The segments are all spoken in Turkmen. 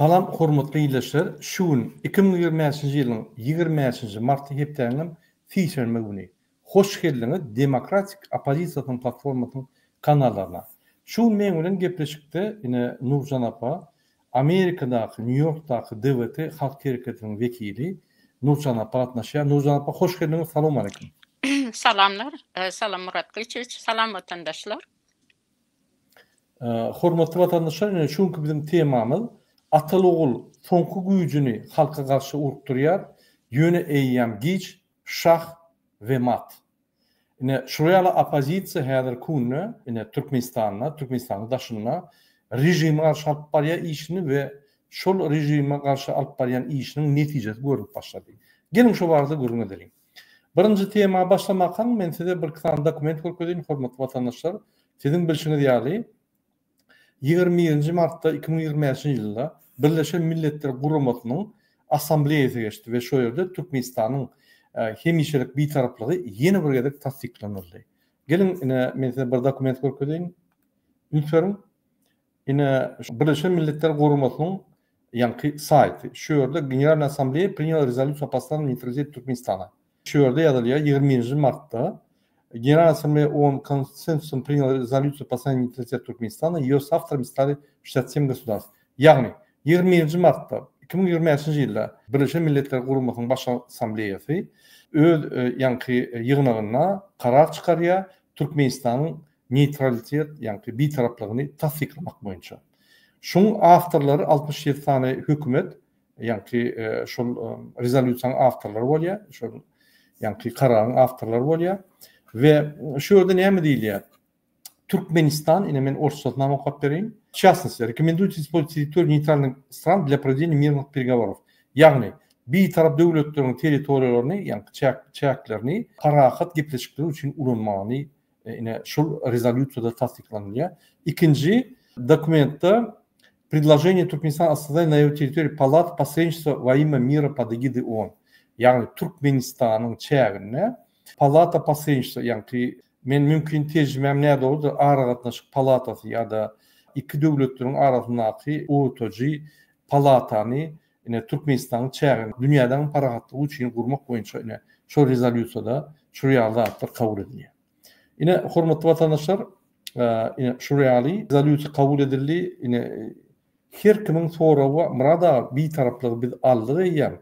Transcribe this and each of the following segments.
Salam hormatly ýylyşlar. Şuň 2025-nji ýylyň 20-nji marty hepdeniň fiýşerme güni. Hoş geldiňiz Demokratik Opozisiýanyň platformasynyň kanallarına. Şuň men bilen gepleşikde ine Nurjan apa, Amerikadaky, New Yorkdaky DWT Halk Hereketiniň wekili Nurjan apa gatnaşýar. Nurjan apa hoş geldiňiz. Salam aleykum. Salamlar. Salam Murat Kılıçıç. Salam vatandaşlar. Hormatly vatandaşlar, şuňky bizim temamyz Atalogul soňky güýjüni halka garşy urukdurýar. Ýöne eýýän giç, şah we mat. Ine şurýala opozisiýa häzir kunna, ine Türkmenistanyň daşyna rejime garşy alyp barýan işini we şol rejime garşy alyp barýan işiniň netijesi görüp başlady. Gelin şu barada görüň edelim. Birinji tema başlamakan men size bir kısa dokument görkezýän hormatly vatandaşlar. Sizin bilşiňiz ýaly 20 martda 2025-nji ýylda Birleşen Milletler Guramasynyň assambleýasy geçdi we şo ýerde Türkmenistanyň hemişelik bitaraplygy ýene bir gezek tasdiklanyldy. Gelin ine men size bir dokument görkezýän. Lütfen ine Birleşen Milletler Guramasynyň ýanky saýty. Şo ýerde General Assambleýa priняла резолюцию по стану нейтралитета Türkmenistana. Şo ýerde ýazylýar 20 martda Генеральная ассамблея ООН консенсусом приняла резолюцию по стану нейтралитета Туркменистана, ее авторами стали 67 государств. Yani 20 martda 2025-nji ýylda Birleşen Milletler Guramasynyň baş assambleýasy öz ýygnagyna karar çykarýar Türkmenistanyň neytralitet ýanky bitaraplygyny tasdiklamak boýunça. Şoň awtorlary 67 tane hökümet ýanky şol rezolýusiýanyň awtorlary bolýar, şol ýanky kararyň awtorlary bolýar. Ve şu ýerde näme diýilýär? Türkmenistan, ine men orçsatnama okap bereyim. В частности, рекомендует использовать территорию нейтральных стран для проведения мирных переговоров. Yani bir taraf devletlerin territoriýalaryny, yani çäklerini parahat gepleşikleri üçin ulanmagyny ine şol rezolýusiýada tasdiklanýar. İkinci dokumentda предложение Туркменистана создать на его территории палат посредничества во имя мира под эгидой ООН. Yani Türkmenistan'ın çägine palata посредничества, yani men mümkin terjimem näde boldy? Ara gatnaşyk palatasy ýa-da iki döwletleriň arasyndaky ortaçy palatany ine Türkmenistanyň çägini dünýäden parahatlygy üçin gurmak boýunça ine şo rezolýusiýada şu ýaly kabul edilýär. Ine hormatly vatandaşlar, ine şu ýaly rezolýusiýa kabul edildi. Ine her kimiň soragy murada bir taraplygy biz aldyk eýär.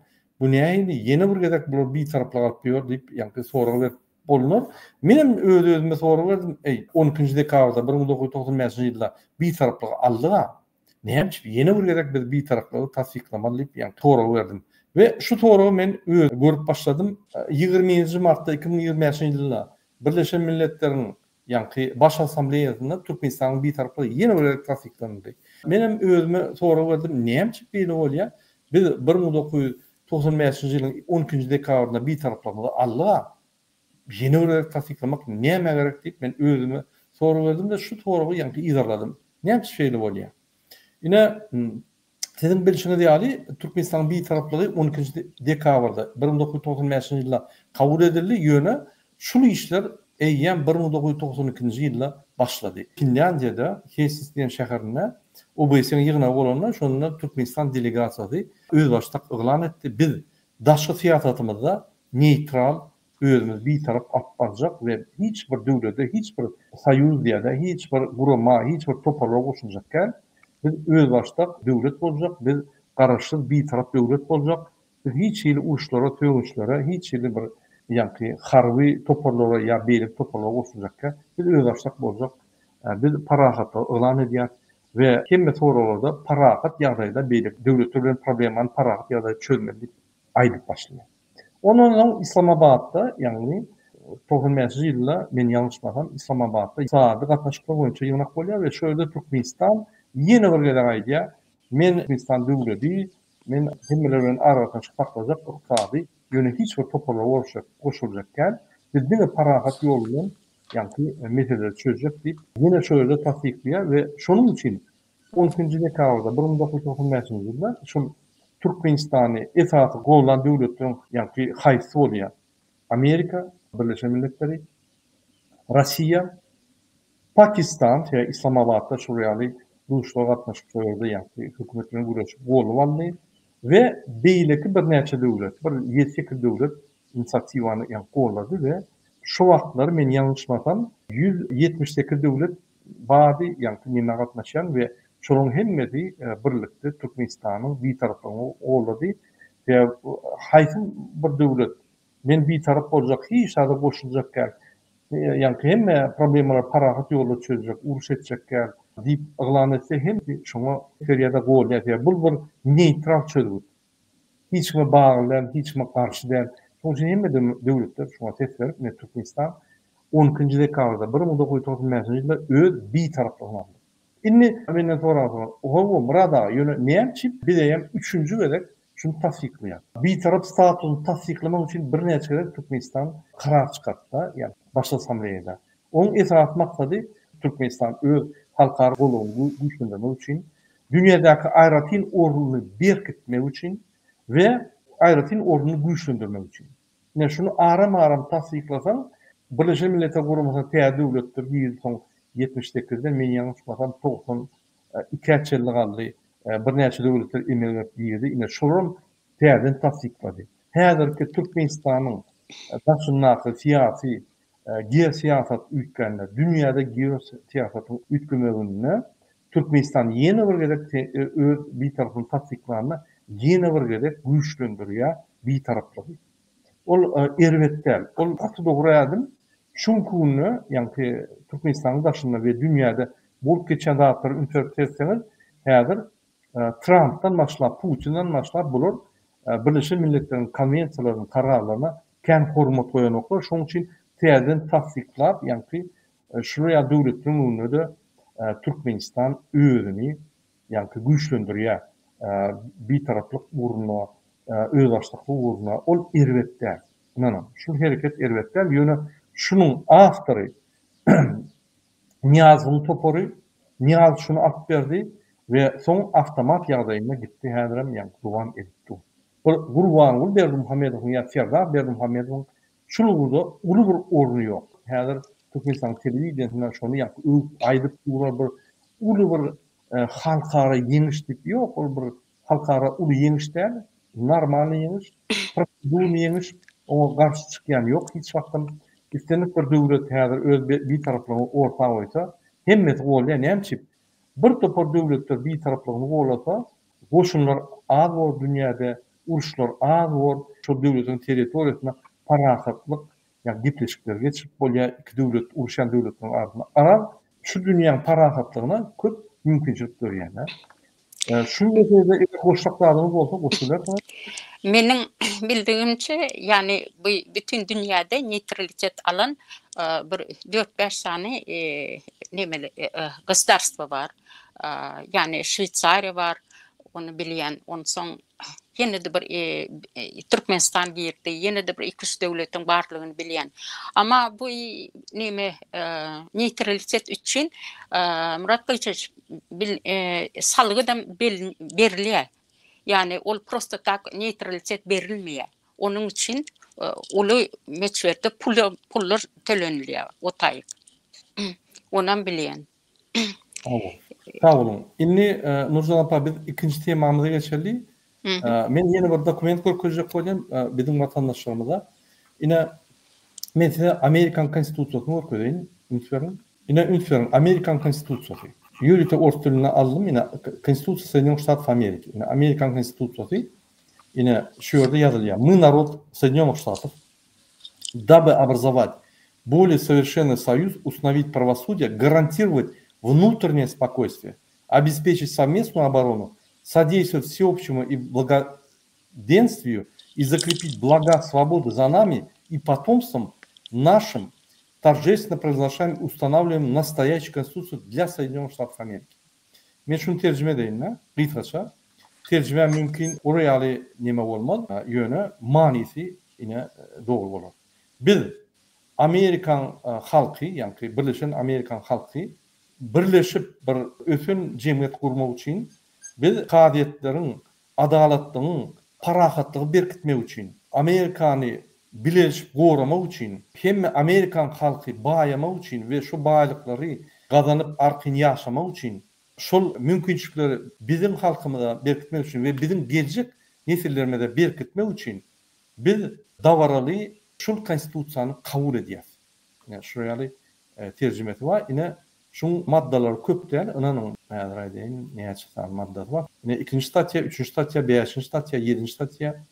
Bu näýini ýene bir gezek bu bir taraplygy alyp ýör diýip ýanky soralar bolunur. Menim özüme soragy berdim. 12-nji dekabrda 1995-nji ýylda bir taraplygy aldyk. Näme ýene bir gezek biz bir taraplygy tasdiklamaly diýip ýanky soragy berdim. Ve şu soragy men görüp başladym. 20 martda 2025-nji ýylda Birleşen Milletler'in ýanky baş assambleýasynda Türkmenistanyň bir taraplygy ýene bir gezek tasdiklandy. Menim özüme soragy berdim. Näme beýle bolýar? Biz 1995-nji ýylyň 12-nji dekabrda bir taraplygy aldyk. Ýene bir tasdiklamak näme gerek diýip men özüme soragy berdim de şu soragy ýanky izarladym. Näme şeýle bolýar? Ine sizin bilşiňiz ýaly Türkmenistanyň bir taraplygy 12-nji dekabrda 1995-nji ýylda kabul edildi. Ýöne şul işler eýýän 1992-nji ýylda başlady. Finlandiýada Helsinki diýen şäherinde OBS'niň ýygyna bolanlar şonda Türkmenistan delegasiýasy öz başlyk yglan etdi. Biz daşky siýasatymyzda neýtral özümüz bir taraf atlanacak ve hiç bir devlete, hiç bir sayuz diýede, hiç bir gurama, hiç bir toparlaga goşuljakken biz öz başlyk devlet boljak, biz garaşsyz bir taraf devlet boljak. Biz hiç ýyly uruşlara, töwüşlere, hiç ýyly bir ýanky harby toparlaga ýa beýlik toparlaga goşuljakken biz öz başlyk boljak. Biz parahatda yglan edýär ve hemme soralarda parahat ýagdaýda beýlik döwletler bilen problemany parahat ýa-da çözmeli aýdyp başlaýar. Onun İslamabad'da, yani 95-nji ýylda men ýalňyşmasam İslamabad'da saady gatnaşyklar boýunça ýygnak bolýar we şöyle Türkmenistan ýene bir gezek aýdýar. Men Türkmenistan döwleti, men hemmeler bilen arada şaklajak ykdysady ýöne hiç bir toparlaga goşuljakken biz bir parahat ýol bilen ýanky meseleleri çözjek diýip ýene şöyle tasdikleýär we şonuň üçin 12-nji dekabrda 1995-nji ýylda şu Türkmenistan'ı esasy golan döwletleriň ýanky haýsy bolýar. Amerika, Birleşen Milletleri, Rossiya, Pakistan, Islamabad'da şu ýaly duruşlar gatnaşyp şolarda ýa-da hökümetlerine güreşip bolup aldy we beýleki bir näçe döwlet, bir 7-8 döwlet inisiatiwany ýa gollady we şu wagtlary men ýalňyşmasam 178 döwlet bady ýa-ni näme gatnaşan we şonuň hemmesi birlikde Türkmenistanyň bir tarapyny gollady we haýsy bir döwlet men bir tarap boljak, hiç ada goşuljak gel. Yani hem problemalar parahat ýolda çözjek, uruş etjek gel diýip yglan etse hem şoňa ferýada gol ýa-da bu bir neýtral çözüm. Hiç mi baglan, hiç mi karşı däl. Şoň üçin hemme döwletler şoňa ses berip, ne Türkmenistan 12-nji dekabrda 1990 ýylda öz bir taraplygyny aldy. Indi menden sorarsam, oho murada ýöne näçip bileýem 3-nji gerek şunu tasdikleýär. Bir tarap statusyny tasdiklamak üçin bir näçe gerek Türkmenistan karar çykartdy, ýani baş assambleýada. Onuň esas maksady Türkmenistan öz halkara golagyny güýçlendirmek üçin, dünýädäki aýratyn ornuny berkitmek üçin we aýratyn ornuny güýçlendirmek üçin. Ne şunu aram tasdiklasaň, Birleşen Milletler Guramasynda täze döwletler 1978-de men ýalňyşmasam 92 ýyllyk aldy. Bir näçe döwletler emelep ýerdi. Ine şorum täzeden tasdiklady. Häzirki Türkmenistanyň daşynaky syýasy, geosiýasat üýtgände, dünýäde geosiýasatyň üýtgemegini Türkmenistan ýene bir gerek öz bir tarapyny tasdiklanyny ýene bir gerek güýçlendirýär bir taraply. Ol erwetdäl. Ol gaty dogry ýadım. Şunkuny, ýani Türkmenistanyň daşynda we dünýäde bolup geçen zatlar interpretatsiýany häzir Trump'tan başlap, Putin'den başlap bular Birleşen Milletler'in konvensiýalaryny, kararlaryna kän hormat goýanoklar. Şoň üçin täzeden tasdiklap, ýani şuraya döwletleriň önünde Türkmenistan özüni ýani güýçlendirýär. Bir taraplyk uruna, öz başlykly uruna ol erwetdäl. Näme? Şu hereket erwetdäl ýöne şunun awtory Niyazın topory, Niyaz şunu alıp berdi ve soň avtomat ýagdaýyna gitdi häzirem ýa Gurban etdi. Gurban Berdimuhamedowyň ýa Serdar Berdimuhamedowyň şunu uly bir orny ýok. Häzir Türkmenistan telewiziýasyna şonu aýdyp durar bir uly bir halkara ýeňişlik ýok, ol bir halkara uly ýeňiş däl, normal ýeňiş, prosedurny ýeňiş, o garşy çykýan ýok hiç wagtym. İstenik bir döwlet häzir öz bir taraplygyny ortaga goýsa, hemmeti golýan näçip bir topar döwletler bir taraplygyny golasa, goşunlar az bol dünýäde, uruşlar az bol, şu döwletiň territoriýasyna parahatlyk ýa gitleşikler geçip bolýar, iki döwlet uruşan döwletler arasynda. Ara şu dünýäň parahatlygyna köp mümkinçilik görýän. Şu meselede goşluklarymyz bolsa goşullar. Mening bildigimçe yani bu bütün dünyada neytralitet alan bir 4-5 tane nemeli gosdarstva var. Yani Şwýtsariýa var. Onu bilýän, on soň ýene de bir Türkmenistan girdi, ýene de bir 2-3 döwletiň barlygyny bilýän. Ama bu neme neytralitet üçin Murat Gylçeç salgydan berilýär. Yani ol prosto tak neytralitet berilmeýär. Onun için uly meçherde pullar tölenilýär, o taýyk. Onan bilýän. Sağ olun. Inni Nurcan apa biz ikinci temamıza geçeli. Men ýene bir dokument görkezjek bolýan biziň watandaşlarymyza. Ine men size Amerikan konstitusiýasyny görkezýän, ünsüren Amerikan konstitusiýasy. Ýürüte ortalygyna aldym, ine Konstitusiýa Soединённых Штатов Америки. Ine Amerikan konstitusiýasy ine şu ýerde ýazylýar. Мы народ Соединённых Штатов, дабы образовать более совершенный союз, установить правосудие, гарантировать внутреннее спокойствие, обеспечить совместную оборону, содействовать всеобщему и благоденствию и закрепить блага свободы за нами и потомством нашим, торжественно провозглашаем и устанавливаем настоящую конституцию для Соединенных Штатов Америки. Men şunu tercüme edeyim, Litvaça. Tercüme mümkün, oraya alı neme olmaz, yönü, manisi yine doğru olur. Biz, Amerikan halkı, yani Birleşen Amerikan halkı, birleşip bir ötün cemiyet kurmak için, biz kadiyetlerin, adaletlerin, parahatlığı berkitmek için, Amerikan'ı birleşip goramak için, hem Amerikan halkı bayamak için ve şu baylıkları kazanıp arkın yaşamak için şol mümkinçilikleri bizim halkımıza berkitmek için ve bizim gelecek nesillerimize berkitmek için biz davaralı şol konstitutsiyany kabul edýäs. Yani şuraya tercümesi var. Yine şu maddeler köpten, inanın häzir aýdaýyn, näçe maddesi var. Yine 2-nji statya, 3-nji statya, 5-nji statya, 7-nji statya.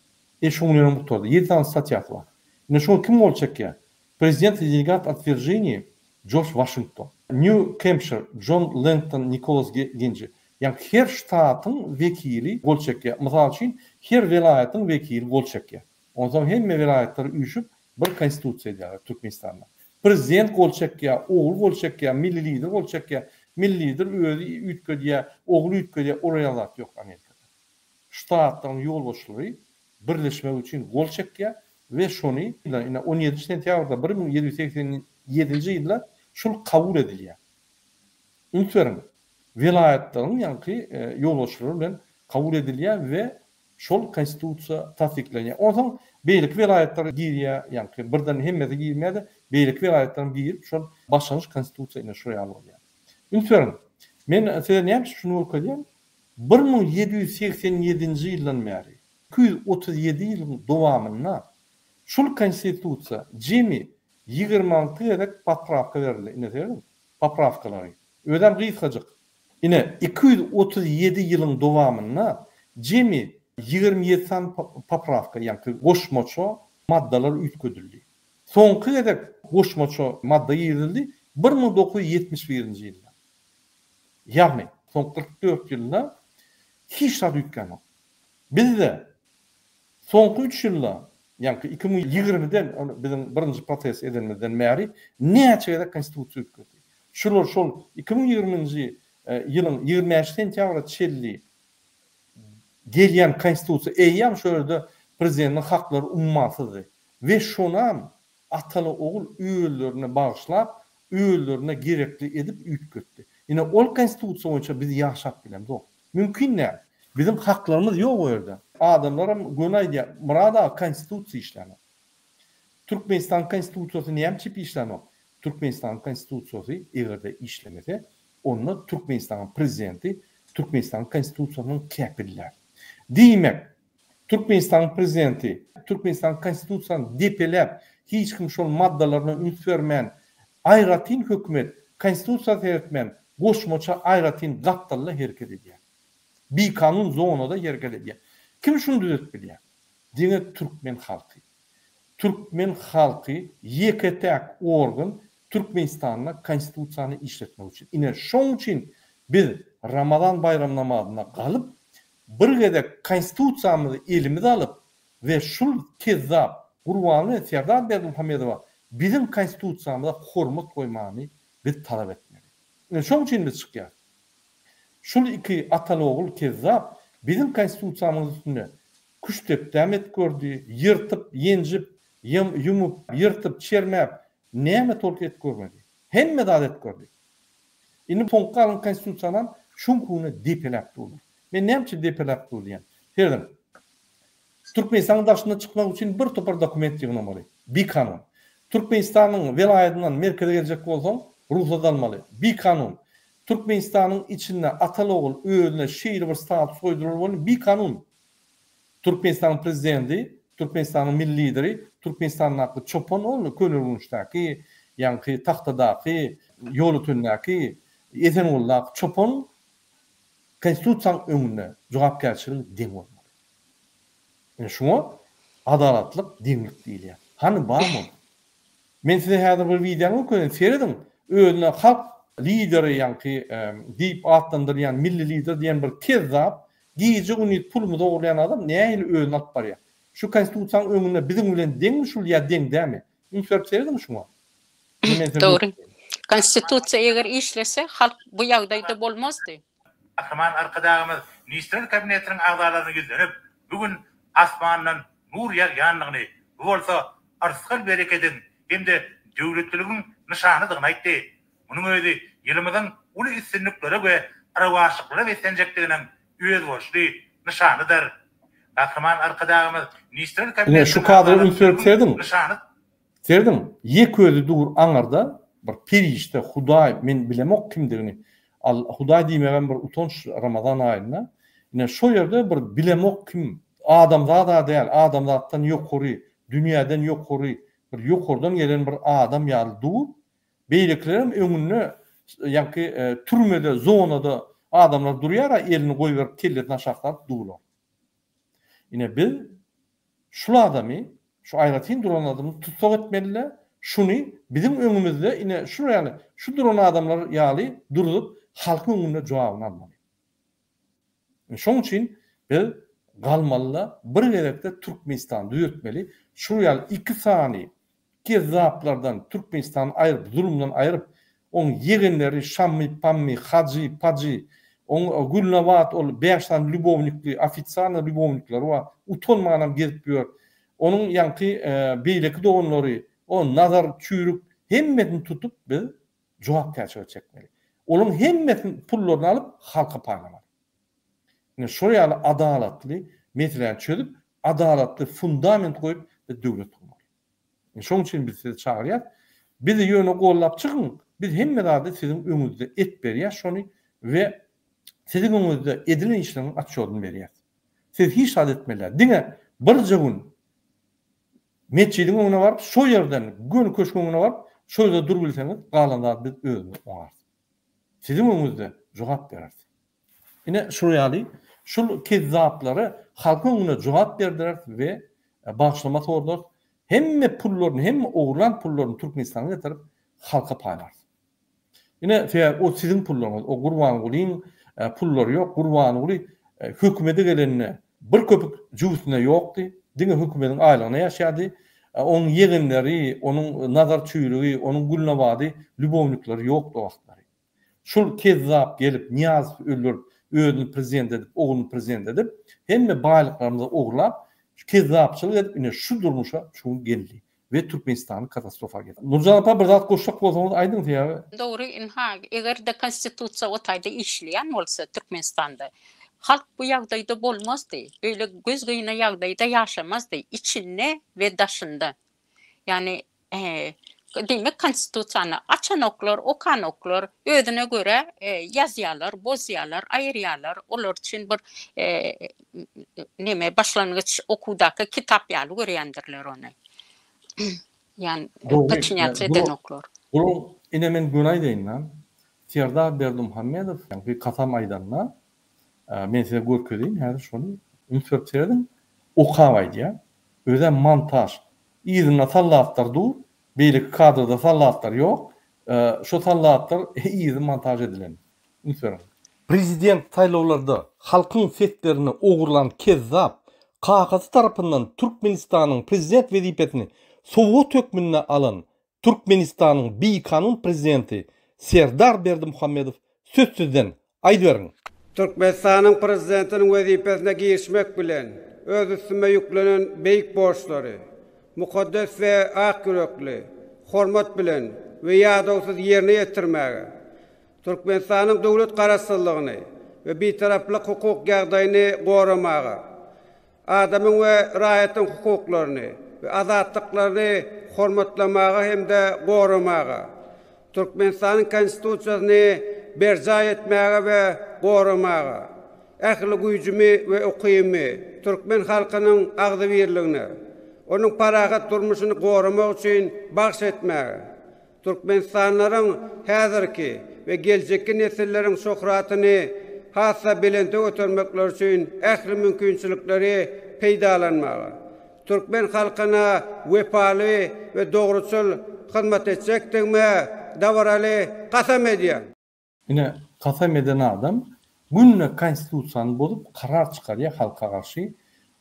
Şoň ýöne bu torda 7 tane statyası var. Yine şu kim bolacak ya? Prezident делегат от Virginia George Washington, New Hampshire John Langton Nicholas Genci. Yani her ştatın vekili bolacak ya. Mysal üçin her welaýatyň vekili bolacak ya. Ondan hemme welaýatlar üýüşüp bir konstitusiýa edýärler Türkmenistanda. Prezident bolacak ya, oğul bolacak ya, milli lider bolacak ya, milli lider özü ütgödýär, oğlu ütgödýär, oraýalar ýok Amerikada. Ştatlaryň ýolbaşçylary birleşmek üçin bolacak ya ve şonu 17 sentýabrda 1787-nji ýylda şol kabul edilýär. Ünsüren welaýatlaryň ýanky ýolbaşçylary bilen kabul edilýär we şol konstitusiýa tasdiklenýär. Ondan beýlik welaýatlary girýär, ýanky birden hemmeti girmedi, beýlik welaýatlaryň girip şol başlanýyş konstitusiýasyna şuraya alýar. Ünsüren men size näme şunu okudýam? 1787-nji ýyldan bäri 237 ýylyň dowamyna şol konstitusiýa jemi 26 edek popravka berildi. Ine diýerim? Popravkalary. Ödem gysgaçyk. Ine 237 ýylyň dowamyna jemi 27 san popravka, ýani goşmaço maddalar ütgödüldi. Soňky edek goşmaço madda ýerildi 1971-nji ýylda. Ýagny soň 44 ýylda hiç zat ütgän yok. Bizde soňky 3 ýylda, ýani 2020-den bizim birinji proses edilmeden bäri näçe edek konstitusiýa ütgödü. Şol 2020-nji ýylyň 20 sentýabrda çelli gelýän konstitusiýa eýýam şöyle prezidentiň haklary ummasydy we şonam ataly oğul öýellerine bagyşlap, öýellerine gerekli edip ütgötdi. Ine ol konstitusiýa boýunça biz ýaşap bilemiz o. Mümkin näme? Bizim haklarymız ýok o ýerde. Adamlar gönaýdy, murada konstitusiýa işlenir. Türkmenistan konstitusiýasy näme çip işlenir? Türkmenistan konstitusiýasy egerde işlemese, onu Türkmenistan prezidenti Türkmenistan konstitusiýasynyň käpiller. Diýmek, Türkmenistan prezidenti Türkmenistan konstitusiýasyny depelep, hiç kim şol maddalaryna üns bermän, aýratyn hökümet, konstitusiýa teretmän, goşmaça aýratyn gatdalla hereket edýär. Bir kanun zonada hereket edýär. Kim şunu düzeltmeli? Diňe Türkmen halky. Türkmen halky ýeketek organ Türkmenistanda konstitusiýany işletmek üçin. Ine şoň üçin biz Ramazan bayram namazyna galyp bir gedek konstitusiýamyzy elimize alyp we şul kezzap Gurbany Serdar Berdimuhammedowa bizim konstitusiýamyza hormat goýmany biz talap etmeli. Ine şoň üçin biz çykýar. Şul iki ataly oğul kezzap bizim konstitusiýamyz üstünde küçtep demet gördü, yırtıp, yenjip, yumup, yırtıp, çermep, näme tolk et görmedi. Hemme dadet gördü. Indi ponqalın konstitusiýadan şunkuny depelap bolur. Men näme depelap bolýan? Herdim. Türkmenistan daşyna çykmak üçin bir topar dokument ýygnamaly. Bir kanun. Türkmenistanyň welaýatyndan merkeze geljek bolsaň, ruhsat almaly. Bir kanun. Türkmenistanyň içinde ataly oğul öýüne şeýle bir status goýdurulmaly. Bir kanun. Türkmenistan prezidenti, Türkmenistan'ın milli lideri, Türkmenistan'ın aklı çopan oğlu, Könülmüş'taki, yani Tahta'daki, yolu tünündeki, Esenol'daki çopan, konstitusiyanın önüne cevapkärçilik deň olmalı. Yani şuna adalatlık, deňlik değil ya. Hani var mı? Men size häzir bir videomu koyayım, seyredin. Öňüne halk lideri, yani deyip atlandyrýan milli lider diýen bir kezzap, giýici unit pulumuza uğrayan adam näýe öňüne alyp barýar? Şu konstitusiýanyň öňünde bizim bilen deň şul ýa deň dämi? Ünsürip seyredin şuna. Doğru. Konstitusiýa eger işlese halk bu ýagdaýda bolmazdy. Ahman arkadağımız Ministrler Kabinetinin ağzalarını güzlenip bugün asmandan nur ýanlygyny bu bolsa arsyl bereketin hem de döwletçiligiň nişanydygyny aýtdy. Munyň özü ýylymyzyň uly üstünliklere we arawaşyklara besenjekdiginiň öz boşly nişanydyr. Ahman arkadağımız Ministrler Kabinetinin şu kadry ünsürip seyredin. Seyredin. Ýek özü dur aňarda bir perişte Hudaý men bilemok kimdigini Hudaý diýmegen bir utanç Ramazan aýyna ine şo ýerde bir bilemok kim adamzat da däl, adamzatdan ýokary, dünýäden ýokary, bir ýokardan gelen bir adam ýaly dur. Beýliklerim öňüne ýa-ki türmede, zonada adamlar durýar, elini goýup kellet naşaklap durlar. Ine biz şu adamy, şu aýratyn duran adamy tutsak etmeliler. Şunu bizim öňümizde ine şu ýaly şu duran adamlar ýaly durup halkyň öňünde jogabyny almaly. Şoň üçin biz galmalylar bir gerekde Türkmenistan düýetmeli. Şu ýaly 2 sany kezzaplardan Türkmenistan aýryp, zulümden aýryp, oň yegenleri Şammy, Pammy, Hacı, Pacı, oň Gülnawat ol 5 tan lubownikli, ofitsialny lubownikler we utanmadan gezip ýör. Onun ýa-ki beýleki doganlary, o nazar çüýrük hemmetini tutup biz jogapkärçilige çekmeli. Onun hemmetini pullaryny alyp halka paýlamaly. Ine şo ýaly adalatly meseleler çözüp adalatly fundament goýup döwlet kurmaly. Şoň üçin biz sizi çagyrýar. Bizi ýöne gollap çykyň. Biz hemme sizin öňünizde et berýär şonu we sizin öňünizde edilen işleriň açýadyny berýär. Siz hiç ad etmeler. Diňe bir gün meçidiň öňüne baryp şo ýerden gün köşküňüne baryp şo ýerde dur bilseňiz galanda biz özüňiz oňar. Sizin öňünizde jogap berersiz. Ine şu ýaly şu kezzaplara halkyň öňüne jogap berdiler we bagşlama torlar hemme pullaryny hemme ogurlan pullaryny Türkmenistana getirip halka paýlar. Ine o sizin pullaryňyz, o Gurban Gulyň pullary ýok, Gurban Guly hökümete gelenine bir köpük juwsuna ýokdy. Diňe hökümetiň aýlygyna ýaşady. Onun yegenleri, onun nazar çüýrügi, onun Gülnawady, lubownikleri ýokdy o wagtlary. Şol kezzap gelip Niyaz öldürüp, özüni prezident edip, oğlunu prezident edip, hemme baýlyklarymyzy ogurlap, kezzapçylyk edip, ine şu durmuşa çuň geldi ve Türkmenistany katastrofa getirdi. Nurjan apa bir zat goşsak bolsaňyz aýdyň diýär. Doğru, eger de konstitusiýa otaýda işleýän bolsa Türkmenistanda halk bu ýagdaýda bolmazdy. Öyle göz göýüne ýagdaýda ýaşamazdy. İçinde ve daşında. Yani demek konstitusiýany açan oklar, okan oklar özüne göre yazýarlar, bozýarlar, aýyrýarlar. Olar üçin bir neme başlangıç okudaky kitap ýaly görýändirler ony. Yani kaçınýatsy eden oklar. Bunu ine men günaý diýen. Serdar Berdimuhammedow ýa-ni Kasam Aýdanna men size görkezeyim, her şonu ünsörtsedim. Okawaýdy ýa. Öze montaj. İzine sallatlar dur. Beýlik kadrda sallatlar ýok. Şo sallatlar izi montaj edilen. Ünsörüm. Prezident saýlawlarında halkyň setlerini ogurlan kezzap kakasy tarapyndan Türkmenistanyň prezident wezipetini Sowet hökmüne alan Türkmenistanyň beýkanun prezidenti Serdar Berdimuhammedow sözsüzden aýdyberiň. Türkmenistanyň prezidentiniň wezipesine girişmek bilen öz üstüme yüklenen beýik borçlary, mukaddes we ak yürekli, hormat bilen we ýadawsyz ýerine ýetirmäge, Türkmenistanyň döwlet garaşsyzlygyny we beýtaraplyk hukuk ýagdaýyny goramaga, adamyň we raýatyň hukuklaryny we azatlyklaryny hormatlamaga hemde goramaga, Türkmenistanyň konstitusiýasyny berja etmäge we goramaga, ähli güýjümi we ukymy türkmen halkynyň agdy birligine, onuň parahat durmuşyny goramak üçin bagş etmäge, Türkmenistanlaryň häzirki we geljekki nesilleriň şöhratyny hassa bilente götürmekler üçin ähli mümkinçilikleri peýdalanmaga, türkmen halkyna wepaly we dogruçul hyzmat etjekdigme dawraly kasam edýär. Ine kasam eden adam günne konstitusiýany bolup karar çykarýar halka garşy.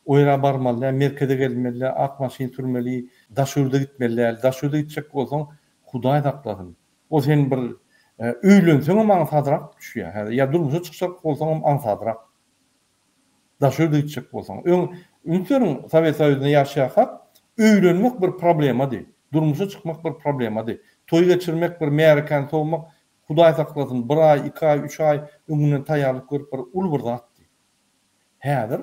Oyra barmaly, merkeze gelmeli, ak maşin sürmeli, daşurda gitmeli, daşurda gitjek bolsaň Hudaý takladyn. O sen bir öýlenseň maňa sadrak düşýär. Ya durmuşa çyksak bolsaň ansadrak. Daşurda gitjek bolsaň. Ünsörüň Sowet Soýuzyna ýaşaýak, öýlenmek bir problema diýil. Durmuşa çykmak bir problema diýil. Toý geçirmek bir merken towmak Hudaý takladyn 1 ay, 2 ay, 3 ay öňünden taýýarlyk görüp bir ul bir zat diýil. Häzir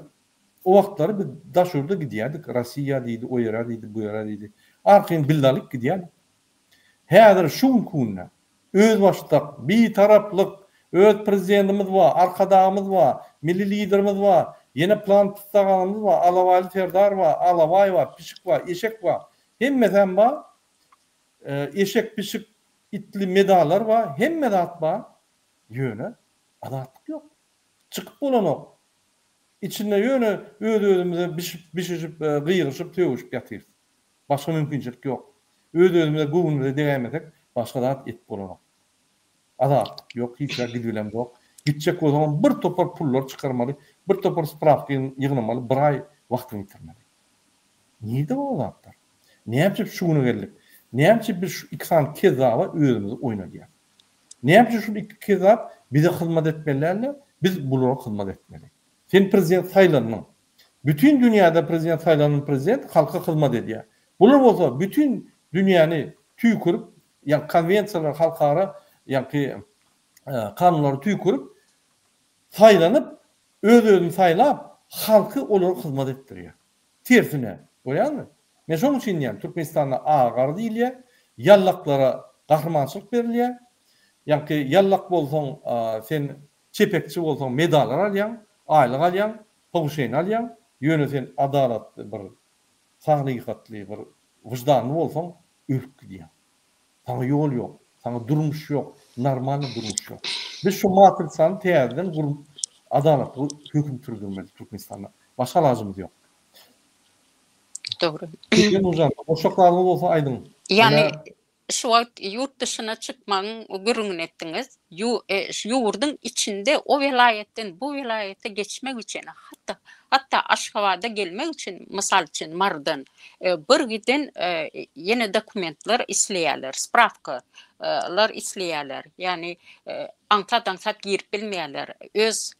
o wagtlary biz daşurda gidýärdik. Rossiýa diýdi, o ýere diýdi, bu ýere diýdi. Arkyň bildalyk gidýärdik. Häzir şu günne öz başda bir taraplyk öz prezidentimiz var, arkadağımız var, milli liderimiz var, yine plan tutağımız var, Alavaylı Ferdar var, Alavay var, Pişik var, Eşek var. Hemmeden var, Eşek, Pişik, itli medallar var, hemmedat var. Yöne adatlık yok. Çıkıp olan o. İçinde yöne ödümüze bişişip, gıyırışıp, tövüşüp yatıyız. Başka mümkünçilik yok. Ödümüze guvunumuza devam edek, başka da et olan o. Adatlık yok, hiç gidilem yok. Gidecek o zaman bir topar pullar çıkarmalı, bir topar spravka yığınmalı, bir ay vaktini bitirmeli. Neydi o adatlar? Ne yapıp şunu geldik? Ne yapıp biz şu iksan kezava ödümüzü oynayalım? Ne yapıp şu iki kezava bize hizmet etmelilerle, biz bunlara hizmet etmeli. Sen prezident saylanın. Bütün dünyada prezident saylanın prezident halka hizmet ediyor. Bunlar olsa bütün dünyanı tüy kurup, yani konvensiyalar halkara, yani kanunları tüy kurup, saylanıp, özünü saylap, halkı onlara hizmet ettiriyor. Tersine, öyle mi? Ne şoň üçin ýa Türkmenistan'da agar diýilýär, yallaklara gahrymançylyk berilýär. Ýa-ki yallak bolsaň, sen çepekçi bolsaň medallar alýan, aýlyk alýan, howşeýn alýan, ýöne sen adalatly bir saglygatly bir wyjdanly bolsaň ölüp gidýän. Sana ýol ýok, sana durmuş ýok, normal durmuş ýok. Biz şu matrysany täzeden gurup adalatly höküm türdirmeli Türkmenistanda. Başga lazymyz ýok. Doğru. Oşaklarınız olsa aydın. Yani şu wagt yurt dışına çıkmagyň gürrüňini etdiňiz. Ýurdun içinde o vilayetten bu vilayete geçmek için hatta Aşgabat'a gelmek için misal için Mardan bir giden yeni dokumentlar isleýärler, spravkalar isleýärler. Yani aňsat girip bilmeýärler. Öz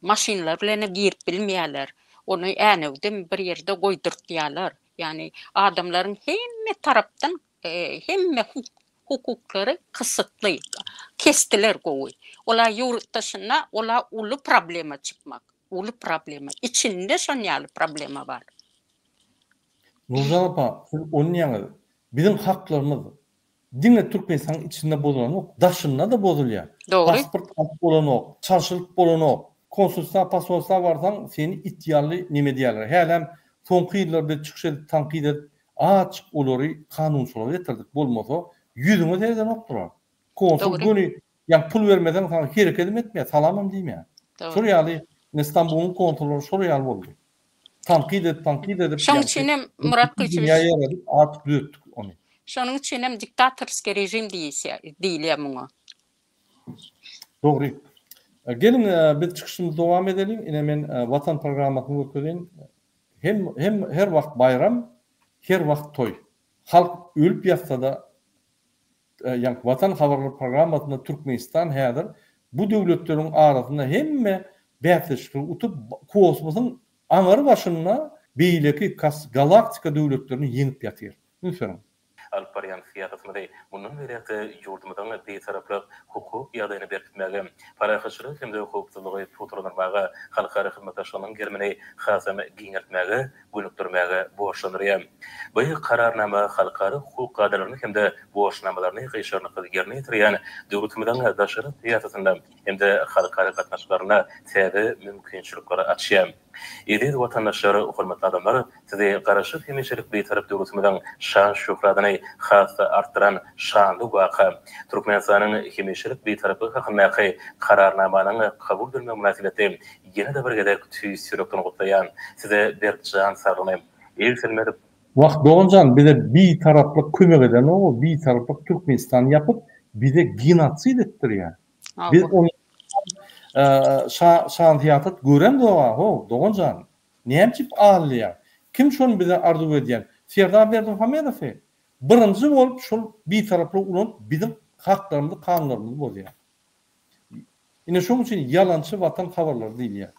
maşinler bilen girip bilmeýärler. Onu änegdim bir yerde goýdurtýarlar. Yani adamların hemme tarapdan hemme hukuklary kısıtly. Kestiler gowy. Ola yurt dışına ola ulu problema çıkmak. Ulu problema. İçinde şonýaly problema var. Nurcan apa, onun ýaňy bizim haklarymyz diňe Türkmenistan içinde bolan, daşynda da bozulýar. Pasport bolan, çarşylyk bolan, konsulsa pasporta barsaň seni itýarly nime diýerler. Hälem soňky ýyllarda çykşy tankyd edip açyk olary kanunsuzlyk getirdik. Bolmasa ýüzüňe terden okdurar. Konsul göni ýa pul bermeden sana hereket etmeýär, salamam diýmeýär. Şurýaly İstanbul'un kontrolü şurýaly boldy. Tankyd edip şoň üçin Murat Kılıçdarow ýa-ýa atyp düýtdik onu. Şoň üçin hem diktatorski rejim diýilýär muňa. Dogry. Gelin biz çıkışımızı devam edelim. Yine men Vatan programmasyny götürelim. Hem her wagt bayram, her wagt toy. Halk ölüp ýatsa da ýa Vatan habarlary programmasyna Türkmenistan häzir bu döwletleriň arasynda hemme bätleşik utup kosmosyň aňary başyna beýleki galaktika döwletlerini ýeňip ýatyr. Müferim. Alparyan siýasatynda munun berýärdi ýurdumyň beýtaraplyk hukuk ýagdaýyny berkitmäge, parahaçylyk hem-de hukukçylygy tuturlanmaga, halkara hyzmatdaşlygynyň germini hasam giňertmäge, gönükdirmäge boşlanýar. Bu kararnama halkara hukuk gadalaryny hem-de boşlanmalaryny gyşarlyk gerine ýetirýän döwletimiň daşary siýasatynda hem-de halkara gatnaşyklaryna täze mümkinçilikleri açýar. Edil vatandaşları, hurmatly adamlar, size garaşyk hemişelik beýtarap döwletimiň şan şöhratyny hassa artdyran şanly waka Türkmenistanyň hemişelik beýtaraplygy hakyndaky kararnamanyň kabul edilme münasibeti ýene de bir gedek tüýsürekden gotlaýan size berkjan sargynam. Elselmedi Wagt doňjan bize beýtaraplyk kömek eden o beýtaraplyk Türkmenistan ýapyp bize genotsid etdirýär. Biz onu şantiyatat gören doğa, doğuncan. Neyemçip ağırlıya. Kim şonu bize arzu edýän? Serdar Berdimuhamedow. Birinci bolup şol bir taraplı ulan bizim haklarymyzy, kanunlarymyzy bozýar. Ine şoň üçin ýalançy Vatan habarlary diýilýär.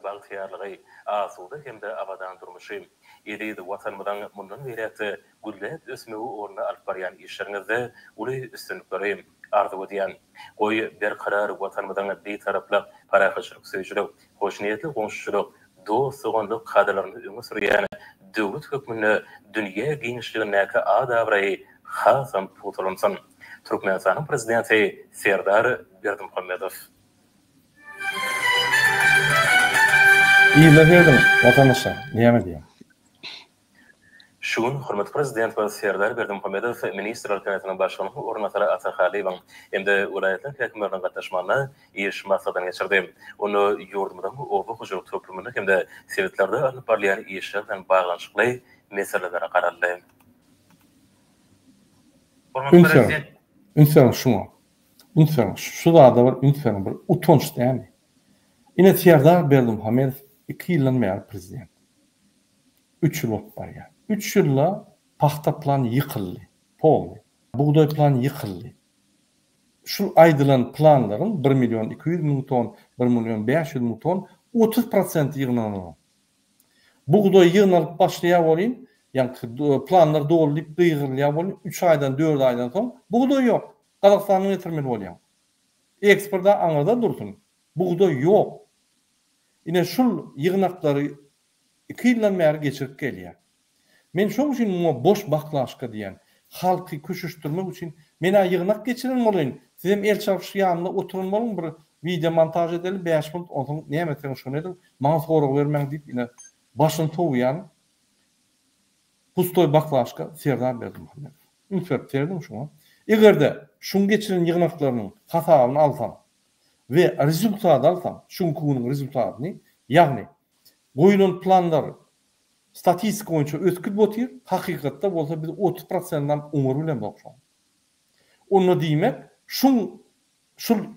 Bagtyarlygy asuda hem-de abadan durmuşy ýeride watanymyň mundan berýärdi gürlet ösmegi orna alyp barýan işleriňizde uly üstünlikleri arzu edýän. Goý bir karar watanymyň beýtaraplyk, parahaçylyk, söýçilik, hoşniýetli goňşuçylyk, dostlugynyň kadrlaryny öňe sürýän döwlet hökmüne dünýä giňişligine adabry hasam tutulmansyn. Türkmenistanyň prezidenti Serdar Berdimuhammedow. İyi verdim vatandaşa. Näme diýär? Şuň hormatly prezident we Serdar Berdimuhammedow ministrler kabinetynyň başlygynyň ornatary Ata Haliýew hemde welaýetler häkimleriniň gatnaşmagyny iş maksadyna geçirdi. Onu ýurdumyň oba hoşuluk töplüminde hemde sewetlerde alyp barýan işler bilen baglanyşykly meselelere garaldy. Hormatly prezident, Ünferin şuna. Ünferin şu da var, ünferin bir utanç diými? Ine Serdar Berdimuhammedow 2 ýyldan beri prezident. 3 ýyl bolup barýar. 3 ýylda paxta plan yıkıldı. Polny. Buğday plan yıkıldı. Şu aýdylan planlaryň 1.200.000 ton, 1.500.000 ton 30% ýygnanýar. Buğday ýygnalyp başlaýar bolýan, ýani planlar dolup ýygyrylýar bolýan, 3 aýdan 4 aýdan soň buğday ýok. Gazakstanyň getirmeli bolýan. Eksportda aňyrda dursun. Buğday ýok. Ine şul ýygnaklary 2 ýyldan beri geçirip gelýär. Men şoň üçin boş baklaşka diýen, halky köşüşdirmek üçin mena ýygnak geçiren bolýan. Sizem el çarşy ýanynda oturun bolun, bir video montaj edelim 5 minut, onuň näme etdiňi şonu edip, maňa sorag bermäň diýip ine başyny towaýan. Pustoy baklaşka Serdar Berdimuhammedow. Ünsep terdim şoňa. Egerde şuň geçiren ýygnaklarynyň hasabyny alsam we rezultat alsam, şuň kunyň rezultatyny, ýagny goýulan planlar statistik boýunça ötküp otyr, hakykatda bolsa biz 30%dan umur bilen bolşan. Onu diýmek, şuň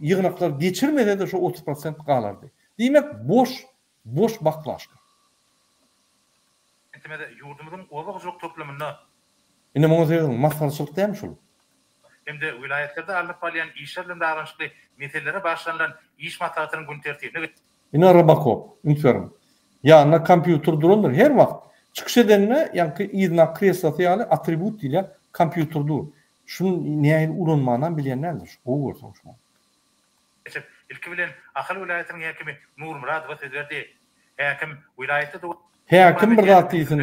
ýygnaklar geçirmede de şu 30% galardy. Diýmek boş baklaşka. entimede ýurdumyň oba hoşuluk töplüminde Ine moňa diýerim, maslahatçylyk diýmiş şol. hemde welaýetlerde alyp barýan işler bilen baglanyşykly meselelere başlanýan iş maksadynyň gün tertibine Ine Rabakop, ünsverim. Ýa-na kompýuter durundur her wagt. Çykyş edenine ýa-ki ýyna kreslosy ýaly atribut diýilýär, kompýuter dur. Şunu näme ulanmadan bilýänlerdir. O görsen şunu. geçip ilki bilen Ahal welaýatynyň häkimi Nur Muradow sözlerdi. Häkim welaýetde Häkim bir zat diýsin,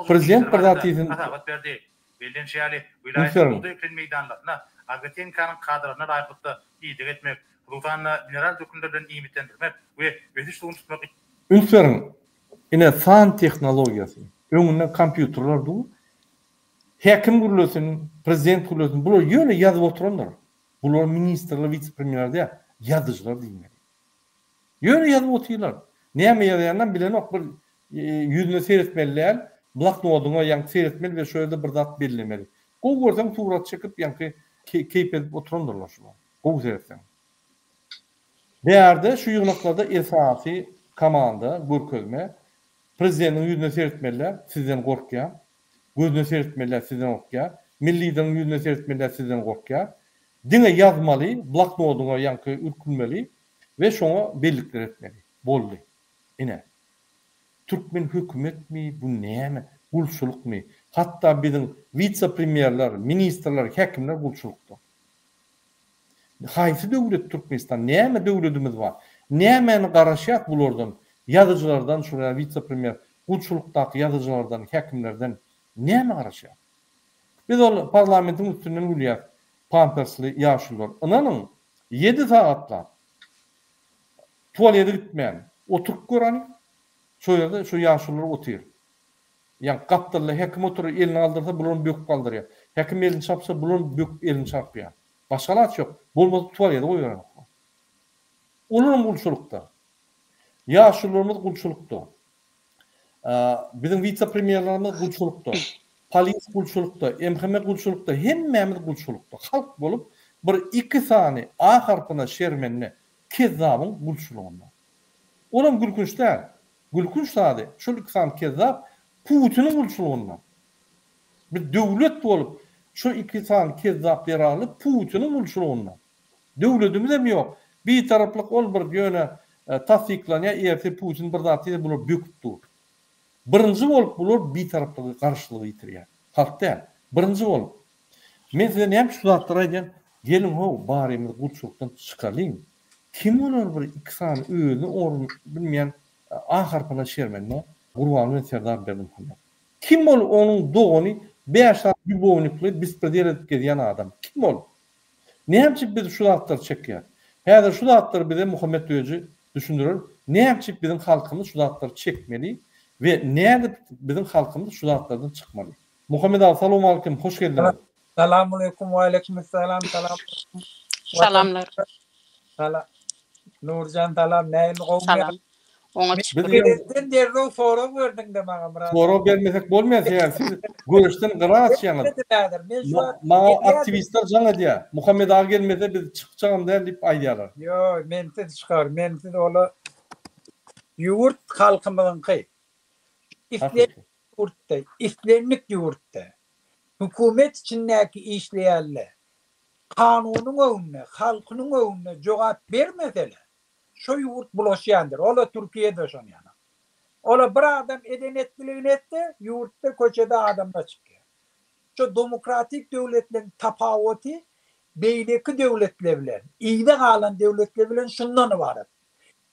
prezident bir zat diýsin. Atabat berdi. Belden şeýali Ünsverim. welaýetde eklen meýdanlaryna Agatenkanyň kadrana laýykly ýygyk etmek, ruhanyny general dökümlerden iýmitlendirmek we öňüş tutmak. Ünsverim. Ine fan tehnologiýasy. Öňünde kompýuterler dur. Häkim gurulsyň, prezident gurulsyň, bular ýöne ýazyp oturanlar. Bular ministrler, vice-premierler, ýazyjylar diýmek. Ýöne ýazyp otyrlar. Näme ýazýandan bilen ok bir ýüzüne seretmeliler, bloknotyna ýa-ni seretmeli we şöyle bir zat bellemeli. O görsen surat çekip ýa-ni keyp edip oturanlar şular. O seretsen. Beýerde şu ýygnaklarda esasy komanda, görkezme, prezidentin ýüzüne seretmeliler, sizden gorkýar. Gözüne seretmeliler, sizden gorkýar. Milli liderin ýüzüne seretmeliler, sizden gorkýar. Diňe ýazmaly, bloknotyna ýa-ni ürkünmeli we şoňa bellikler etmeli. Boldy. Ine. Türkmen hökümetmi, bu näme? Gulçulukmy? Hatda biziň vice-premierler, ministrler, häkimler gulçulukda. Haýsy döwlet Türkmenistan, näme döwletimiz bar? Nämeni garaşýat bulardan? Ýazyjylardan, şuraya vice-premier, gulçulukdaky ýazyjylardan, häkimlerden näme garaşýat? Biz ol parlamentiň üstünden gülýär. Pampersli ýaşlylar. Onanyň 7 saatlar tuvalete gitmeýän, oturup görani, şu ýerde şu ýaşlylar otyr. Ýa gapdyrly häkim oturup elini aldyrsa bularny böküp kaldyrýar. Häkim elini çapsa bularny böküp elini çapýar. Başgalat ýok. Bolmasa tuvalete goýýar. Olaryň gulçulukda. Ýaşlylarymyz gulçulukda. Bizim vice-premierlerimiz gulçulukda. Polis gulçulukda, MHM gulçulukda, hemmemiz gulçulukda. Halk bolup bir 2 sany A harpyna şermenine kezzabın gulçulugunda. Olam gülkünç däl. Gülkünç sady. Şol 2 sany kezzap Putin'in gulçulugunda. Bir döwlet bolup şu 2 sany kezzap beraly Putin'in gulçulugunda. Döwletimiz hem ýok. Bir taraplyk ol bir ýöne tasdiklanýar, ýa Putin bir zat diýip bular böküp dur. Birinci bolup bular bir taraplygy garşylygy ýitirýär. Halkda birinci bolup. Men size näme şu zatlar aýdýan? Gelin ho barymyz gulçulukdan çykalyň. Kim olar bir 2 sany özüni orun bilmeýän A harpyna şermenine Gurban we Serdar Berdimuhammedow. Kim ol onuň dogany 5 saat bübownikli bispredel edip gelýän adam? Kim ol? Näçe biz şu zatlar çekýär? Häzir şu zatlar bize Muhammed Öýüji düşündirir. Näçe bizim halkymız şu zatlar çekmeli we näde bizim halkymız şu zatlardan çykmaly? Muhammed assalamu alaykum, hoş geldiniz. Selamun aleyküm ve aleyküm selam. Salamlar. Salam. Nurcan salam. Näil gowmy? Salam. Oňa Bizden derdi soru verdin de maňa biraz. Soru bermesek bolmaz ýa. Siz görüşden garaşýaňyz. Maňa aktivistler jaňa diýär. Muhammed ağa gelmese biz çykjagam der diýip aýdýarlar. Yo, men çıkar. Men ola yurt halkymyň ky. İslenlik yurtda. Hukumet içindäki işleýärler kanunyň öňünde, halkynyň öňünde jogap bermeseler, şo yurt bulaşýandyr. Ola Türkiýede şon ýana. Ola bir adam edenetligini etdi, yurtda köçede adamlar çykýar. Şo demokratik döwletleriň tapawuty beýleki döwletler bilen, ýyda galan döwletler bilen şundan ibaret.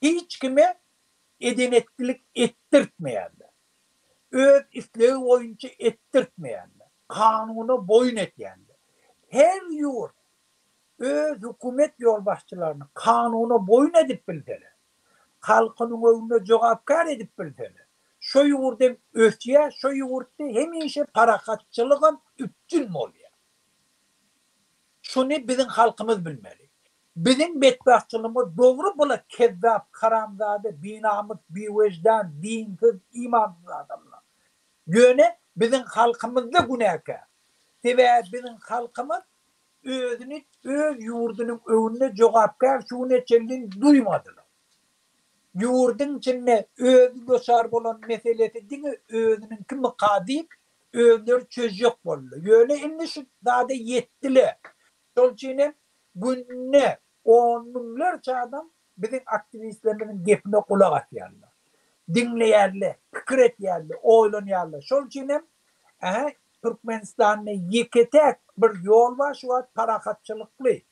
Hiç kime edenetlik ettirtmeýärler. Öz isleýi boýunça ettirtmeýärler. Kanuny boyun etýärler. Her yurt öz hukumet ýolbaşçylaryny kanuny boyun edip bildiler. Halkynyň öňünde jogapkar edip bildiler. Şo ýurdem öçýär, şo ýurtda hemişe parakatçylygyn üpçün bolýar. Şunu bizim halkymız bilmeli. Bizim bedbahtçylygymyz dogry bola kezzap, karamzada, binamyz, biwejdan, dinsiz, imansız adamlar. Ýöne bizim halkymyzda günäkär. Sebäbi bizim halkymyz özüni öz ýurdunyň öňünde jogapkar şuneçelin duýmadylar. Ýurdun içinde özü göçar bolan meselesi diňe özüniň kim kadyp özleri çözjek boldy. Ýöne indi şu dada yetdiler. Şol üçin günne on miňlerçe adam bizim aktivistlerimiň gepine kulak atýarlar. Dinleýärler, pikir etýärler, oýlanýarlar. Şol üçin Türkmenistanyň ýeketek bir ýolbaş we parakatçylykly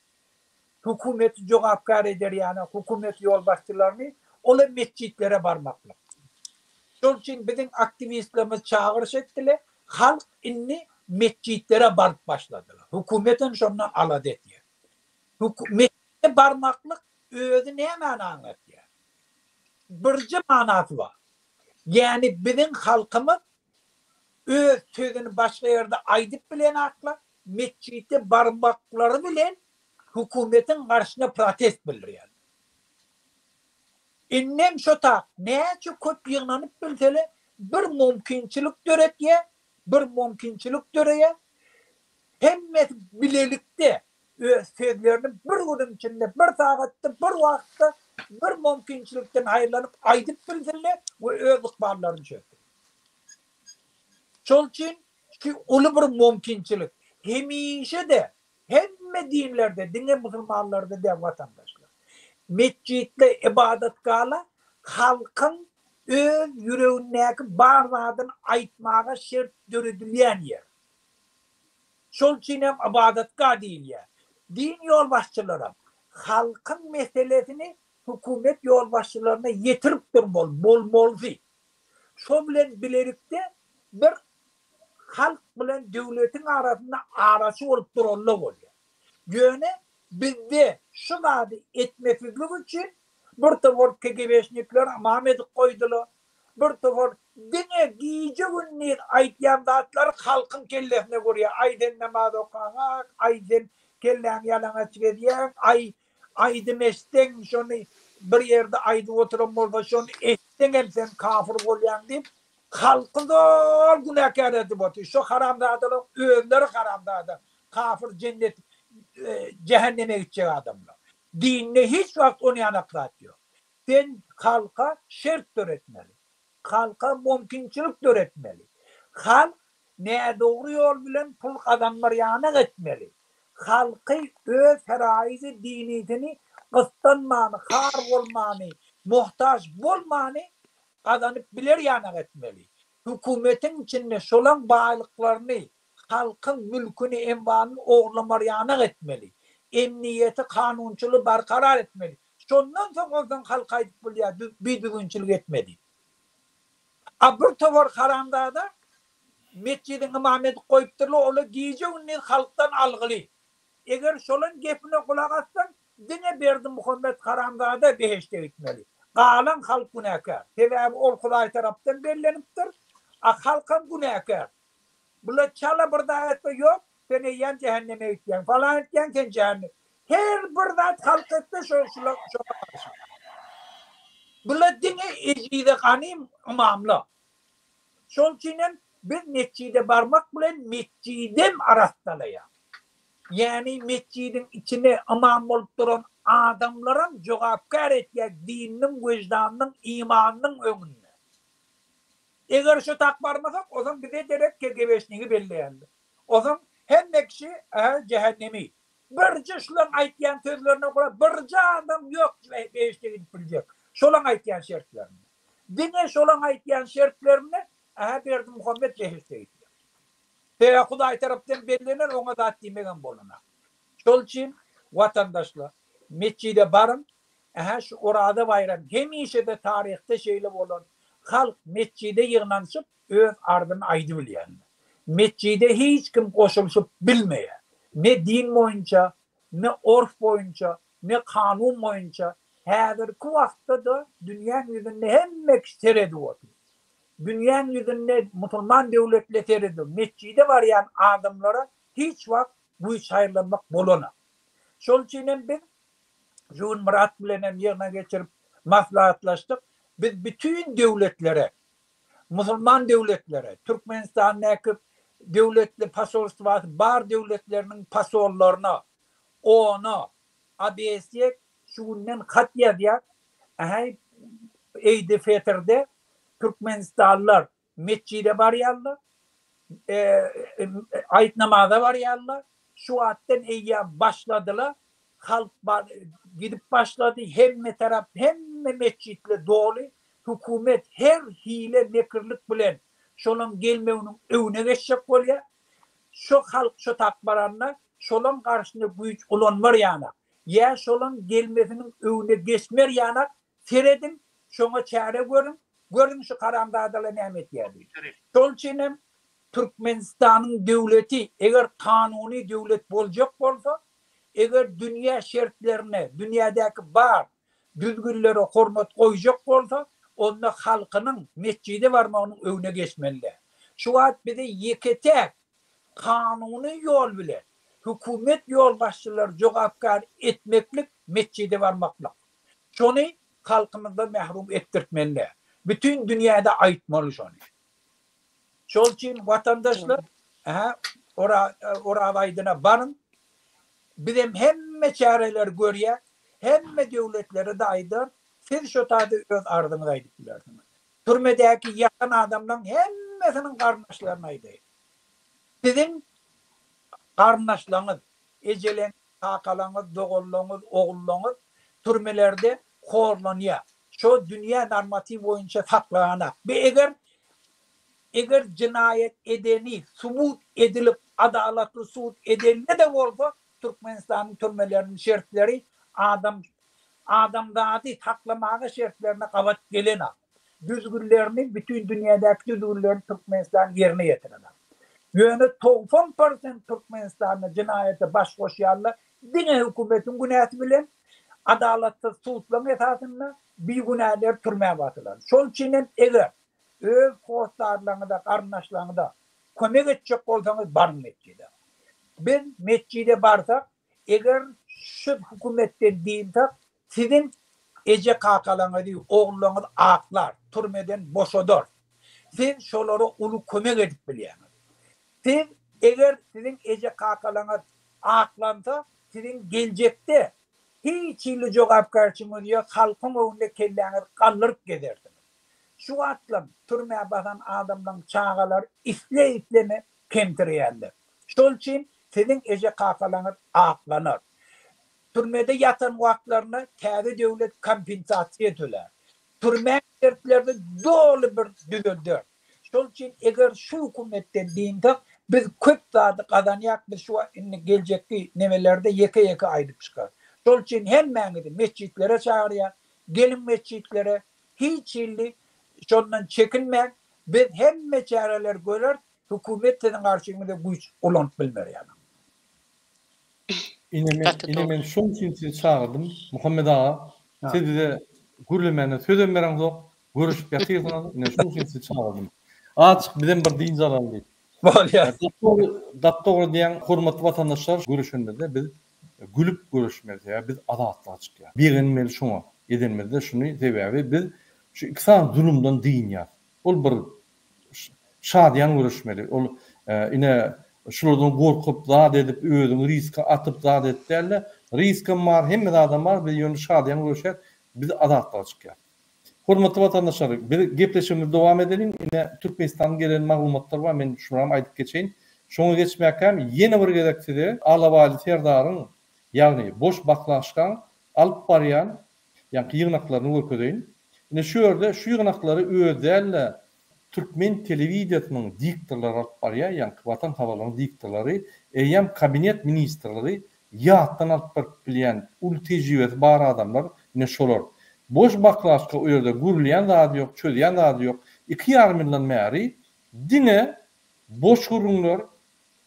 hukumeti jogapkar eder, ýani hukumet ýolbaşçylaryny ola mescitlere barmaklyk. Şol üçin bizim aktivistlerimiz çağırış etdiler. Halk inni mescitlere barıp başladylar. Hukumetin şondan alad etýär. Mescite barmaklyk özü näme anlatýar? Birji manasy bar. Yani bizim halkymyz öz sözünü başka yerde aýdyp bilen akla mescite barmaklary bilen hukumetin karşısına protest bildirýär. Innem şota näçe köp ýygnanyp bilsele bir mümkinçilik döretýär, bir mümkinçilik döreýär. Hemme bilelikde öz sözlerini bir günün içinde, bir sagatda, bir wagtda bir mümkinçilikden aýrylanyp aýdyp bildirler we öz ykballaryny çökdüler. Şol üçin ki uly bir mümkinçilik hemişe de hemme dinlerde, dinle musulmanlarda da vatandaşlar. Mescitte ibadetgahlar halkın öz yüreğindeki barzadan aýtmaga şert döredilýän yer. Şol üçin hem ibadetgah diýilýär. Din ýolbaşçylary halkın meselesini hukumet ýolbaşçylaryna ýetirip bolmaly. Şo bilen bilerikde bir halk bilen döwletin arasynda araçy bolup durallar bolýar. Ýöne bizde şu zady etmesizlik üçin bir tawar KGB'şnikler Mahmet koydular. Bir tawar dine giýje günni aýtýan zatlar halkyň kellesine görýär. Aýden namaz okaňak, aýden kellen ýalaňa çygýar, aýdy meşten şonu bir ýerde aýdy oturan bolsa şonu etden hem sen kafir bolýan diýip halky zor günäkär edip otur. Şu haramzadalar özleri haramzada, kafir cennet cehenneme gidecek adamlar. Dinle hiç vakt onu yanaklatıyor. Sen halka şert öğretmeli. Halka mümkinçilik öğretmeli. Halk ne doğru yol bilen pul kazanmar yana etmeli. Halkı öz feraizi diniyetini kıstanmanı, har olmanı, muhtaç bolmanı kazanıp bilir yana etmeli. Hükümetin içinde şolan bağlıklarını, halkın mülkünü, envanını oğlamar yana etmeli. Emniyeti, kanunçuluğu barkarar etmeli. Şondan sonra halka ayıp bilýär, bir düzgünçilik etmedi. Bir tawar karanda da mescidin imameti koyup durlar, ola giýje günni halktan algyly. eger şolun gepine kulak atsan, dine berdi Muhammed Karamdağ'da beheşte gitmeli. Galan halk günahkar. Sebäbi ol Hudaý tarapdan bellenipdir. Halkan günahkar. Bula çala bir daýatda ýok, sen eýän cehenneme gitgen, falan etgen sen cehennem. Her bir zat halk etdi şola karşı. Bula dine ejide ganym imamla. Şol üçin biz mescide barmak bilen mescidem arastalaya. Yani mescidin içine imam bolup duran adamlaram jogapkar etýär diniň, wejdannyň, imanynyň öňünde. Eger şu tak barmasak, o zaman bize derek kegebeşliği belleýärdi. O zaman hemme kişi cehennemi. Birce şulan aýtýan sözlerine göre birce adam yok beşte gidip biljek. Şolan aýtýan şertlerini. Dine şolan aýtýan şertlerini berdi Muhammed beşte gitdi. Ve Hudaý tarapdan bellenen oňa da diýmegen bolana. Şol üçin watandaşlar mescide barın, şu orada bayram hemişe de tarihte şeýle bolan. Halk mescide ýygnanşyp öz ardyny aýdy bilýär. Mescide hiç kim goşulşyp bilmeýär. Ne din boýunça, ne orf boýunça, ne kanun boýunça. Häzirki wagtda da dünýä ýüzünde hemme kişi teredi bolýar. Dünýä ýüzünde musulman döwletler teredi. Mescide barýan adamlara hiç wagt bu iş haýırlanmak bolana. Şol üçin biz Jun Murat bilen ýygyna geçirip maslahatlaşdyk. Biz bütün devletlere, Musulman devletlere, Türkmenistan'daki devletli pasolstwa bar devletlerinin pasollarına, ona, ABS'ye şundan kat ýazýar. Eýdi Fetirde Türkmenistanlılar mescide barýarlar, aýt namaza barýarlar. Şu attan eýýär başladylar. Halk gidip başladı. Hemme taraf, hemme mescitle dolu. Hükümet her hile mekirlik bilen şolun gelmewiniň öwüne geçjek bolýar. Şu halk şu takbaranlar şolun karşısında güýç ulanmar ýana. Ya şolun gelmesinin öwüne geçmer ýana seredin, şoňa çare görün. Görün şu Karamdağda nämet ýerdi. Şol üçin Türkmenistanyň döwleti eger kanuny döwlet boljak bolsa, eger dünýä şertlerine, dünýädäki bar düzgünlere hormat goýjak bolsa, onda halkynyň mescide barmagynyň öwüne geçmeli. Şu wagt bize ýeketek kanuny ýol bilen hükümet ýol başçylar jogapkar etmeklik mescide barmaklyk. Şonu halkymyzda mahrum etdirtmeli. Bütün dünýäde aýtmaly şonu. Şol üçin watandaşlar ora aýdyna barın. Bizim hemme çareler görýär, hemme döwletlere de aýdar. Siz şu taýda öz ardyňyza aýdyp bilersiňiz. Türmedäki ýakan adamlaryň hemmesiniň garnaşlaryna aýdyp. Sizin garnaşlaryňyz, ejelen, kakalaňyz, dogulluňyz, ogullaňyz türmelerde horlanýar. Şu dünýä normativ boýunça saklanak. Eger cinayet edeni subut edilip adalatly suud edilse de bolsa Türkmenistan'ın türmelerinin şertleri adamdaki taklamağı şertlerine kavat gelene. Düzgünlerini bütün dünyadaki düzgünlerini Türkmenistan yerine getirenler. Yani 90% Türkmenistan'da cinayete baş koşuyorlar. Dine hükümetin günahı bilen adalatlı suudlan esasında bir günahlar türmeye batılar. Şol için eğer öz dostlarlarına, kardeşlerine kömek edecek olsanız barın mescide. Ben mescide barsak, eğer şu hükümetten değilsek, sizin ece kakalarına değil, oğullarınız aklar, türmeden boşadır. Siz şoları ulu kömek edip biliyorsunuz. Siz eğer sizin ece kakalarınız aklansa, sizin gelecekte hiç ili jogap karşımız diyor, halkın önünde kelleğiniz kaldırıp gidersiniz. Şu atlam, türmeye basan adamdan çağalar ifleme kemtiriyerler. Şol için sizin ece kakalarınız aklanır. Türmede yatan vaktlarına täze devlet kompensasiya töler. Türme şertlerde dolu bir dügüldür. Şol için eğer şu hükümetten deyindik, biz köp zady kazanýak, biz şu geljekki nemelerde yeke aýdyp çykar. Şol için hemmäňizi mescitlere çağırýar, gelin mescitlere, hiç illi şondan çekinmeň, biz hemme çareler görer, hükümet sizin karşınızda güýç ulanıp bilmer ýa. ine men şoň üçin sizi çağırdım. Muhammed ağa, siz de gürlemeni sözüm beren zok, görüşüp ýatyrsynız. Ine şoň üçin sizi çağırdım. Açyk bilen bir diň zararly. Bolýar. Daptoğru diýen hormatly vatandaşlar görüşende biz gülüp görüşmez ya, biz adatly açyk ya. Bigenmeli şoňa, edenmeli de şuny sebäbi biz şu iki san zulümden diň ýa. Ol bir şadyan görüşmeli. Ol ine şulardan gorkup zat edip özüň riske atyp zat etdiler. Riskim bar, hemme adam bar, biz ýöne şadyan görüşer, biz adatly açyk ya. Hormatly vatandaşlar, bir gepleşmemiz dowam edelim. Ine Türkmenistan gelen maglumatlar bar, men şuram aýdyp geçeýin. Şoňa geçmäkem ýene bir gezekçide Alabaly Serdaryň ýagny boş baklaşkan alyp barýan ýa-ni ýygnaklaryny görkedeýin. Ine şu ýerde şu ýygnaklary özel Türkmen telewiziýasynyň diktorlary alyp barýar, ýa-ni Watan hawalaryň diktorlary, eýem kabinet ministrleri ýatdan alyp bilýän ul tejribesi bar adamlar ine şolar. Boş baklaşka o ýerde gürleýän zat ýok, çözýän zat ýok. 2,5 milyon märi dine boş gurunlar,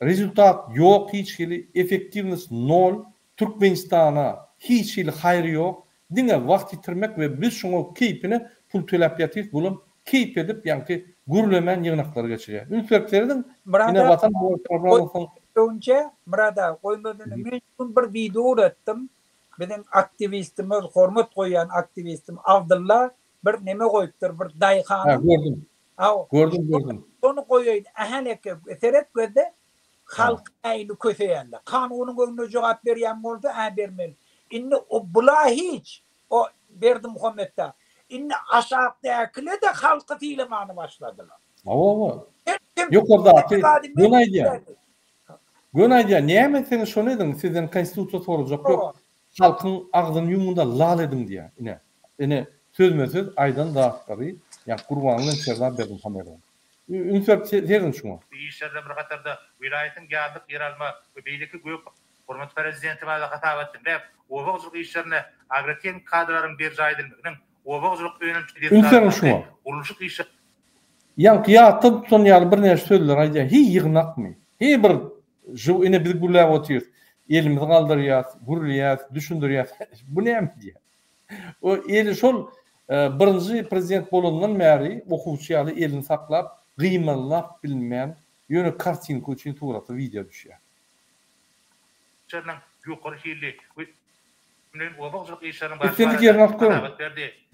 rezultat ýok, hiç hili efektivnis nol, Türkmenistana hiç hili haýry ýok. Dine wagt ýitirmek we biz şoňa keypine pul töläp ýatyp bolum, keyp edip ýa-ni gürlemen ýygnaklary geçirýär. Ülkelerden ine watan bu programlaryň önce Murada koymadığını men bir video üretdim. Benim aktivistimiz, hormat koyan aktivistim Abdullah bir neme koyupdur, bir dayıhanım. Gördüm. Gördüm. Onu koyuydu. Ahaleke eteret gözde halk ayını köfeyenle. Kanunun önüne cevap veriyen oldu, vermeli. İnne o bula hiç, o verdi Muhammed'de. İnne aşağıdakile de halkı fiilemanı başladılar. Ava. Yok orada. Gönaydiya, niye seni şonu edin? Sizden konstitusiya sorulacak yok. Halkın ağzını yumunda lal edin diye. Ine sözmesiz aydan dağıtları, yani kurbanlığın içeriden verdim kamerayı. Ünsör serin şunu. İşlerde bir katarda vilayetin geldik yer alma ve beyleki gök hurmat prezidenti bana hatap ettim. Obağızlık işlerine agretiyen kadrların bir caydılmığının obağızlık önemli oluşuk işler. Yani ya tıp son yer bir neşe söylediler. Ayda hiç yığınak mı? Hiç bir ine biz gürlüğe otuyoruz. Elimizi kaldırıyaz, gürlüyaz, düşündürüyaz. Bu ne mi diye? O eli şol birinci prezident bolundan meri okuvçiyalı elini saklap, kıymalap bilmeyen yönü kartinku için tuğratı video düşüyor. Çerden yukarı hilli. Üstelik yerini atıyorum.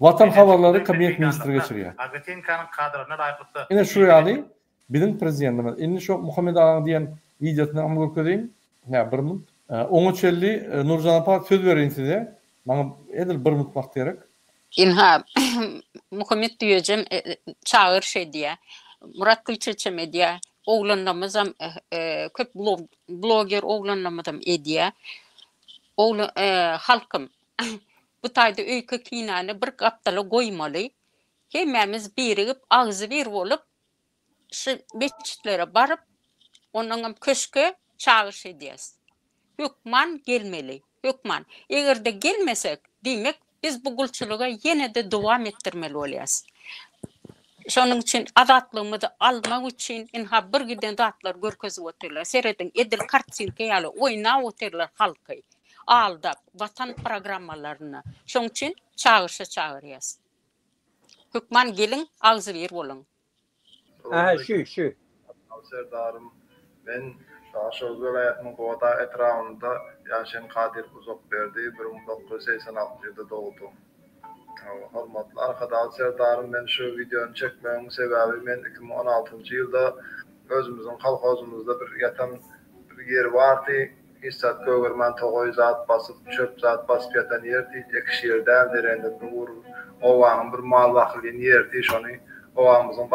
Vatan havaları kabinet ministri geçiriyor. Yine şuraya alayım. Bizim prezidentimiz. Yine şu Muhammed Ağa'nın diyen videosunu ama görküdeyim. Ya bir minut. Onu çelli Nurcan Apa söz vereyim size. Bana edil bir minut vakti yerek. İnha Muhammed diyeceğim çağır şey diye. Murat Kılçeçeme diye. Oğlanlamızam köp blogger oğlanlamızam ediye. Oğlu halkım bu tayda öykü kinanı bir kaptalı koymalı. Hememiz birigip ağzı bir olup şu meçitlere barıp onun köşkü çağırış ediyaz. Hükman gelmeli. Hükman. Eğer de gelmesek demek biz bu gulçuluğa yine de devam ettirmeli oluyaz. Şonun için adatlığımızı almak için inha bir giden adatlar görkezip oturlar. Seyredin edil kartsinke yalı oyna oturlar halkı. Aldap vatan programmalarını. Şoň üçin çağırşa çağırýas. Hükman gelin, ağzı ver bolun. Şu. Serdarym, men Şaşoz vilayatynyň Gowada etrafynda ýaşaýan Kadir Uzakberdi 1986-njy dogdum. Hormatly arkadaşlar, Serdarym, men şu videonu çekmegiň sebebi men 2016-njy ýylda özümüziň kolhozumyzda bir ýatan bir ýer bardy. İstat Gögerman togoy zat basyp, çöp zat basyp ýatan ýerdi, iki şeýerden derende bir owaň bir mal waklyny ýerdi, şonu owamyzyň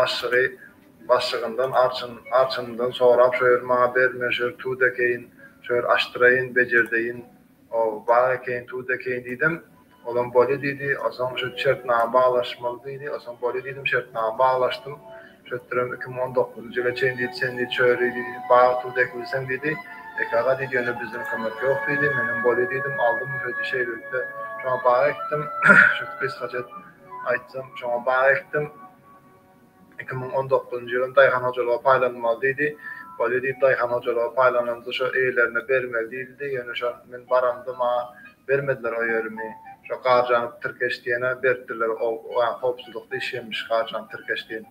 başlygyndan arçyndan sorap şöýür maňa berme, şöýür tudekeýin, şöýür aşdyraýyn, bejerdeýin, o barakeýin tudekeýin diýdim. Olam boli diýdi, osaň şu şertnama baglaşmaly diýdi, osaň boli diýdim, şertnama baglaşdym. Şöýtürem 2019-njy ýyla çeýin diýdi, sen diýdi, şöýür baga tudekeýsen diýdi. Ekaga dedi yönü bizim kömür yok dedi. Benim böyle dedim aldım böyle şeylerde. Şu an bağ ektim. Şu kısaca aytsam şu an bağ ektim. 2019 yılında Dayhan hocalığa paylanmalı dedi. Böyle deyip dayhan hocalar paylananızı şu eğlerine vermeli değildi. Yani şu men barandım ha vermediler o yerimi. Şu qarjanıp Türkeşdiyene berdiler. O hopsuzlukda işemiş qarjan Türkeşdiyen.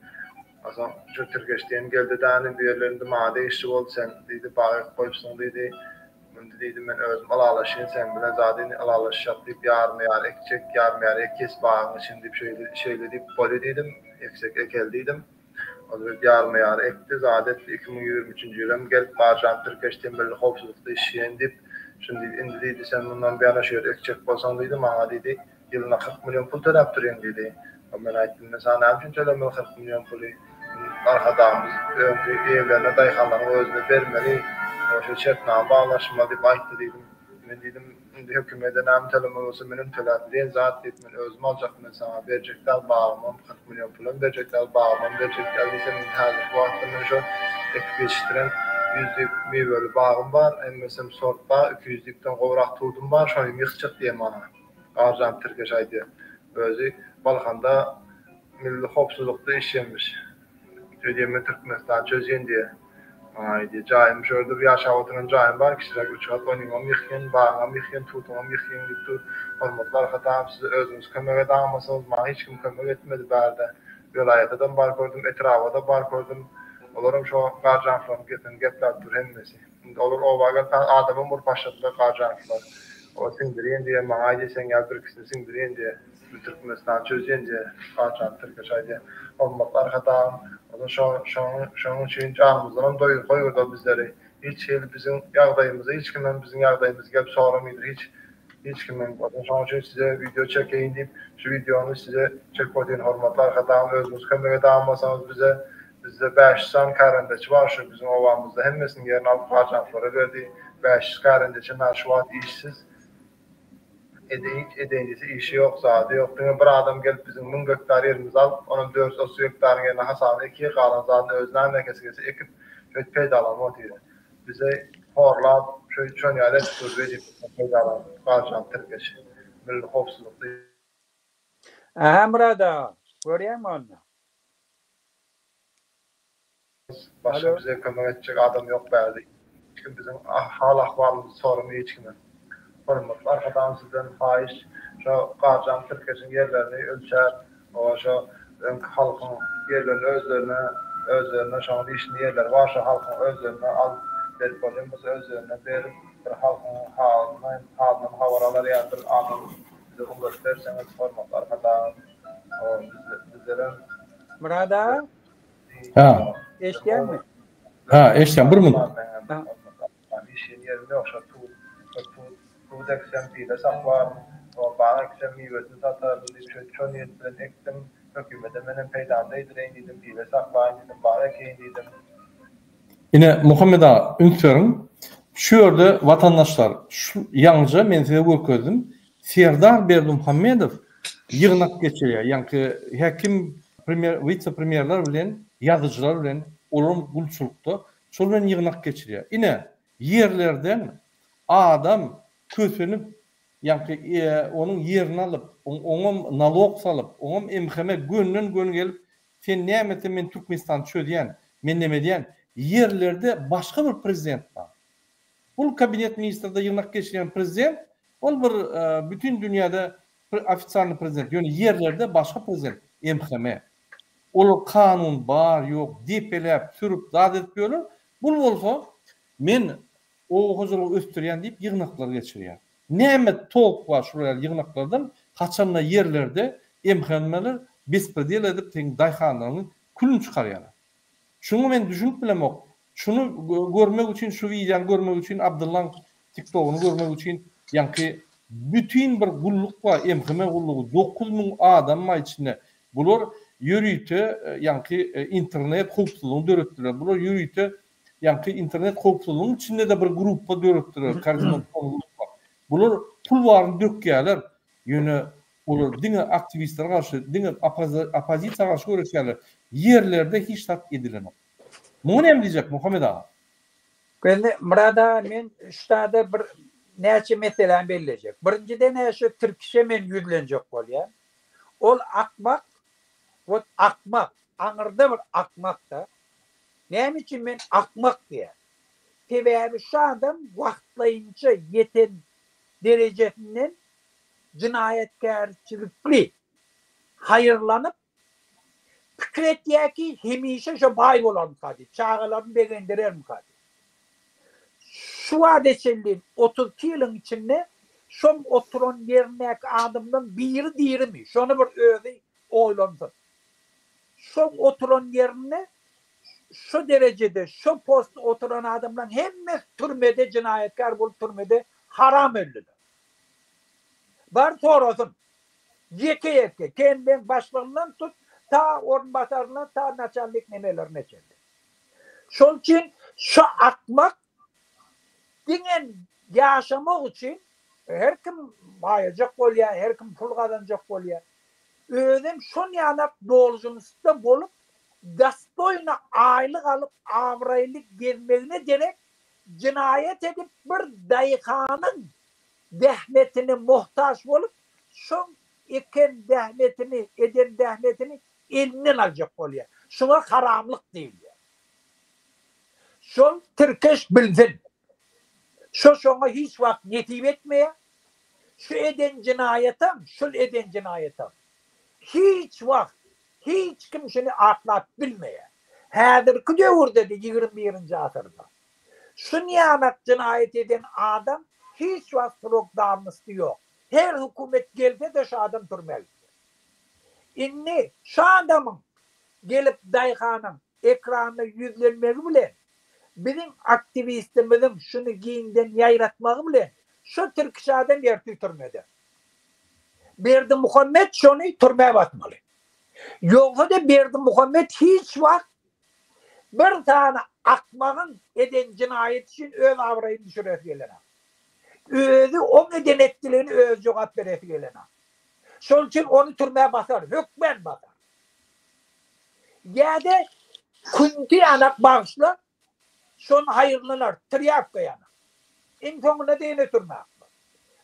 Azam şu Türkeşdiyen geldi däni bir yerlerinde made işi oldu sen dedi bağı koyupsun dedi. Men dedim men özüm alalaşyn sen bilen zadini alalaşyap deyip yarmyar ekçek yarmyar ekes bağın için deyip şöyle deyip böyle dedim eksek ekeldiydim. Azıcık yarmyar ekti zadet 2023 ýylym gelip qarjan Türkeşdiyen bir hopsuzlukda işeyen deyip şimdi indi dedi sen bundan bir ana şöyle ekçek bolsan dedi maňa dedi ýylyna 40 milyon pul törep durýan dedi. Men aýtdym mesela näme üçin tölemeli 40 milyon puly? Arhadamız evlerine dayhanların özüne vermeli. O şu çetna bağlaşmalı deyip aýtdy dedim. Men dedim indi hökümete näme tölemeli bolsa menin töläpdiň zat deyip men özüm aljak mesela berjekler bağımam 40 milyon pulum berjekler bağımam berjekler diýsem häzir wagtda men şu ekipleştiren 100 meyveli bağım var. Mesela sortda 200'likten gowrak turdum var. Şonu ýykçyk diýem ana. Qarjan Türkeş aýdy. Özü Balkanda milli hopsuzlukda işlemiş. Ödeme Türkmenistan çözgen diye. Aydı jaýym şurada bir ýaşap oturan jaýym bar. Kişiler uçak oynagam ýykyn, bagam ýykyn, tutugam ýykyn diýip hormatlar hatam siz özüňiz kömek edamasaňyz, maňa hiç kim kömek etmedi bärde. Vilayetden bar gördüm, etrafda bar gördüm. Olaram şu qarjanlaryň geten gepler dur hemmesi. Olar o wagtda adamyň bir paşatda qarjanlar. O sindirýän diýe maňa aýdy sen ýa bir kişi sindirýän diýe. Türkmenistan çözgen diýe qarjan Türkeş aýdy. Hormatlar hatam şoň üçin canymyzdan doýup goýurdy bizleri. Hiç bizim ýagdaýymyzy, hiç kimden bizim ýagdaýymyzy gelip soramaydyr, hiç kimden. Şoň üçin size video çekeýin diýip, şu videonu size çekip hormatlar hatam özüňiz kömek edamasaňyz bizde 5 san karandaç var şu bizim ovamızda hemmesini ýerine alyp qarjanlara berdi. 5 karandaçyň şu wagt işsiz. Edeýänçe işi ýok, zady ýok. Bir adam gelip bizim 1000 hektar ýerimizi alyp, onun 400 hektaryň ýerine hasaba 2 galan zadyny özüne näkesi ekip şöyle peýdalanmak diýer. Bize horlap şöyle ýalet türbedi peýdalan qarjan Türkeş. Bir hopsuzlukda. Murada, görýärmi onu? Başka bize kömek edecek adam yok berdi. Çünkü bizim hal ahvalımızı sorumlu hiç kimden. Hormatlar hatam sizden fahiş şu qarjan Türkeş'in yerlerini ölçer. O şu halkın yerlerini özlerine şu anda işini yerler var. Şu halkın özlerine al verip biz özlerine verip bir halkın halının havaraları yardır. Bize bunu gösterseniz hormatlar hatam bizlere. Murada? Ha. Eşitýärmi? Ha, eşitýän bir minut. İşin yerinde yoksa tu eksemptiyle saklar, o bana eksemptiyle satar, çoğun yetkilen ektim, hükümete menin peydandaydır, eynidim, diyle saklayın dedim, bana ekeyim dedim. Yine Muhammed Ağa, ünsörüm, şu yerde vatandaşlar, şu yancı men size görkezdim, Serdar Berdimuhammedow yığınak geçiriyor. Yani hekim, vice-premierler bilen, yazıcılar bilen, olan gulçulukta, şol bilen yığınak geçiriyor. Yine yerlerden adam kösünüp, yani onun yerini alıp, onun nalog salıp, onun emheme gönlün gelip, sen näme men Türkmenistan çözýän, men näme diýen, yerlerde başka bir prezident var. Bu kabinet ministrinde yığınak geçiren prezident, ol bir bütün dünyada ofitsialny prezident, yani yerlerde başka prezident, emheme. Ol kanun bar, yok, depelep, sürüp, zat etmiyorlar. Bu bolsa, men o huzurlu östürýän diýip yığınaklar geçirýär. Näme tolk var şuraya yığınaklardan, haçanla yerlerde emhemeler bespredel edip teň daýhanlaryny külün çykarýar. Şunu men düşünüp bilemok. Şunu görmek üçin, şu videoyu görmek üçin, Abdullah TikTok'unu görmek üçin, yani bütün bir gulluk var, emheme gulluğu, 9000 adam var içinde. Bular yürüyte, yani internet hukukluğunu dörettiler. Bular yürüyte, yani internet hukukluğunun içinde de bir gruppa dörettiler. Bular pul varını dökýärler. Ýöne bular diňe aktivistler garşy, diňe opozisiýa garşy görüşýärler. Yerlerde hiç tat edilemok. Muňa näme diýjek Muhammed Ağa? Gönde Murada men ştada bir näçe meselen belirleyecek. Birincide näçe Türkçe men ýüzlenjek bolýar. Ol akmak, o akmak, aňyrda bir akmak da. Näme için men akmak diye. Sebäbi şu adam wagtlaýynça yeten derecesinden cinayetkerçilikli hayırlanıp fikret ki hemişe şu bay bolarım kadi. Çağalarını beğendirerim kadi. Şu adeçelliğin 32 yılın içinde son oturan yerine adamdan biri dirimi. Şunu bir özü oylansın. Son oturan yerine şu derecede, şu post oturan adamdan hemen türmede cinayetkar bulup türmede haram öldüler. Var sorasın. Yeke kendinden başlarından tut ta ornbatarına ta naçallik nemelerine çeldi. Şol için şu akmak dinen yaşamak için her kim bayacak bolya, her kim pul kazanacak bolya. Özüm şon yanak dolcunuzda bolup dastoyna aylık alıp avraylık gezmegine gerek cinayet edip bir dayıkanın dehmetine muhtaç olup şon eken dehmetini, eden dehmetini elinden alacak oluyor. Şuna haramlık değil. Şon Türkeş bilsin. Şuna hiç vakit yetip etmeye, şu eden cinayetem, şu eden cinayetem. Hiç vakit, hiç kimsini atlat bilmeye. Hadirki dövrde de 21. asırda. Şu niyamet cinayet eden adam hiç vakit programlısı yok. Her hükümet gelse de şu adam türmeli. İnni şu adamın gelip dayıkanın ekranına yüzlenmesi bile bizim aktivistimizin şunu giyinden yayratması bile şu Türkçe adam yer türmede. Berdi Muhammed şunu türmeye batmalı. Yoksa da Berdi Muhammed hiç vakit bir tane akmağın eden cinayet için öz avrayını düşüresi gelene. Özü o neden ettilerini öz cevap veresi gelene. Şol için onu türmeye basar, hükmen basar. Ya da kunti anak bağışla, şon hayırlılar, triyak kıyana. En sonunda deyine türmeye basar.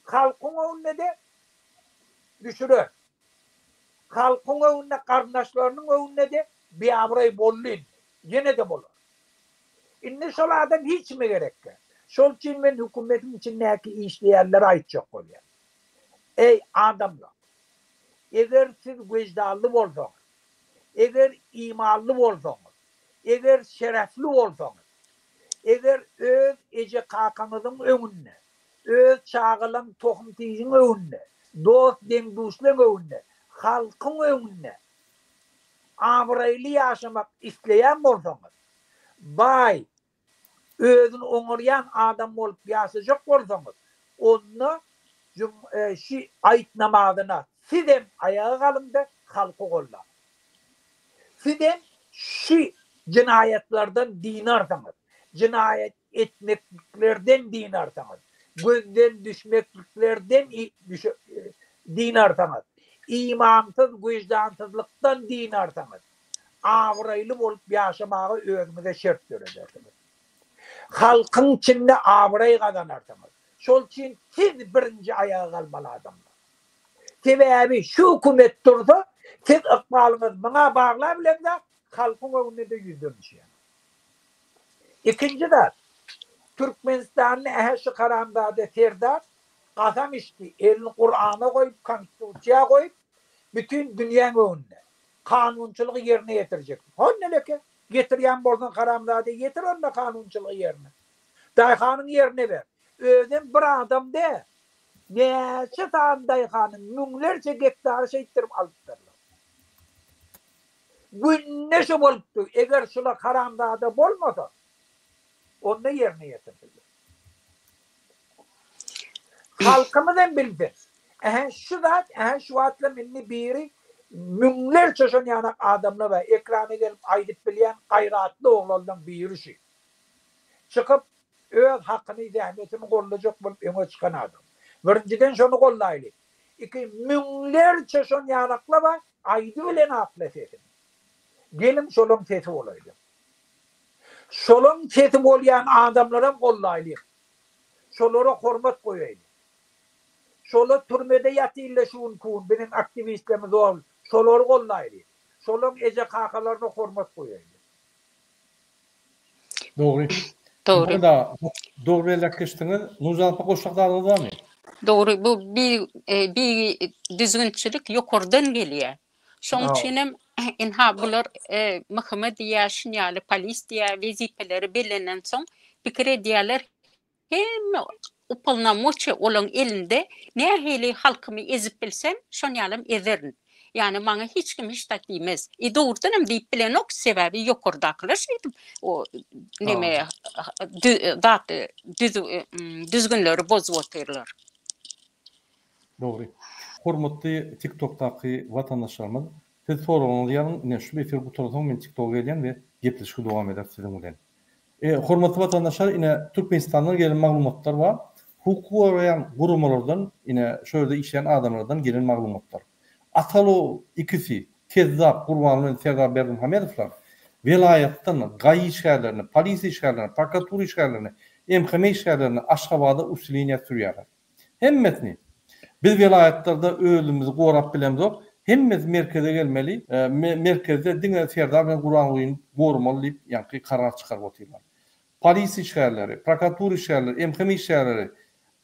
Halkın önüne de düşürür. Halkın önüne, kardeşlerinin önüne de bir avrayı bolluyun. Yine de bolur. İnne şol adam hiç mi gerek? Şol için ben hükümetin içindeki işleyenlere ait çok oluyor. Ey adamlar, eğer siz vicdanlı olsanız, eğer imanlı olsanız, eğer şerefli olsanız, eğer öz ece kakanızın önüne, öz çağılan tohumtizin önüne, dost dengduşların önüne, halkın önüne, avraylı yaşamak isteyen olsanız, bay, özün oňuryan adam olup yaşayacak olsanız, onu ayet namazyna sizem ayağa kalındı, halkı kolla. Sizem şu cinayetlerden dinarsanız, cinayet etmekliklerden dinarsanız, gözden düşmekliklerden dinarsanız, imansız, vicdansızlıktan dinarsanız, avraylı olup yaşamağı özünüze şert göreceksiniz. Halkın içinde avray kazanırsınız. Şol için siz birinci ayağa kalmalı adamlar. Sebebi şu hükümet dursa, siz ıkbalınız bana bağlayabilir de halkın önünde de yüzdürmüş. İkinci de Türkmenistan'ın ehşi karamdağda Serdar kasam içti. Elini Kur'an'a koyup, konstitusiya koyup bütün dünyanın önünde kanunçılığı yerine getirecek. Onun ne getiriyen bolsan karamdağda getir onda kanunçılığı yerine. Dayıkanın yerine ver. Özüm bir adam de neçe tane dayıkanın münlerce gektarı şeyittirip alıptırlar. Günneşe boluptu. Eğer şula karamdağda bolmasa onu yerine getirdiler. Halkımızın bildi. Şu vatla minni biri münlerce şun yanak adamla ve ekranı gelip aydıp bilen gayratlı oğlandan biri şey. Çıkıp öz hakkını zahmetini kollayacak bulup öne çıkan adam. Birinciden şunu kollaylı. İki münlerce şun yanakla ve aydı bilen akla sesin. Gelin şolun sesi olaydı. Şolun sesi olayan adamlara kollaylı. Şolara hormat koyaydı. Şola türmede yatıyla şuun kuun, benim aktivistlerimiz ol, şoları kollaydı. Şolun ece kakalarına hormat koyaydı. Doğru. Doğru. Bu da doğru elekleştiniz. Nuzalpa koşaklarınız var mı? Doğru. Bu bir düzgünçülük yukarıdan geliyor. Şoň üçin hem bular mahkeme diýär, şinýaly polis diýär, wezipeleri belenen soň pikir edýärler. Hem upalnamoçy olan elinde nähili halkymy ezip bilsem şonýalym ezerin. Yani maňa hiç kim hiç tak diýmez. Doğrudan hem diýip bilenok sebäbi ýokardakylar şeýdim. O neme düzgünleri bozup oturlar. Doğru. Hormatly TikTok'taki vatandaşlarymyz, siz soragyňyz ýalyn ine şu efir gutursaň men TikTok'a gelýän we gepleşige dowam eder siziň bilen. Hormatly vatandaşlar, ine Türkmenistandan gelen maglumatlar bar. Hukuk arayan gurumlardan, ine şöyle işleyen adamlardan gelen maglumatlar. Atalo ikisi Kezzap Gurbanly Serdar Berdimuhamedowlar vilayatdan gaý işgärlerini, polis işgärlerini, prokuratura işgärlerini, MHM işgärlerini Aşgabatda usuliýet sürýärler. Hemmetini biz vilayatlarda öýlümüzi gorap bilemzok. Hemmez merkeze gelmeli. Merkezde diňe Serdar bilen Gurbanlyň gormaly diýip ýa-ni karar çykaryp oturýarlar. Polis işgärleri, prokuratura işgärleri, MHM işgärleri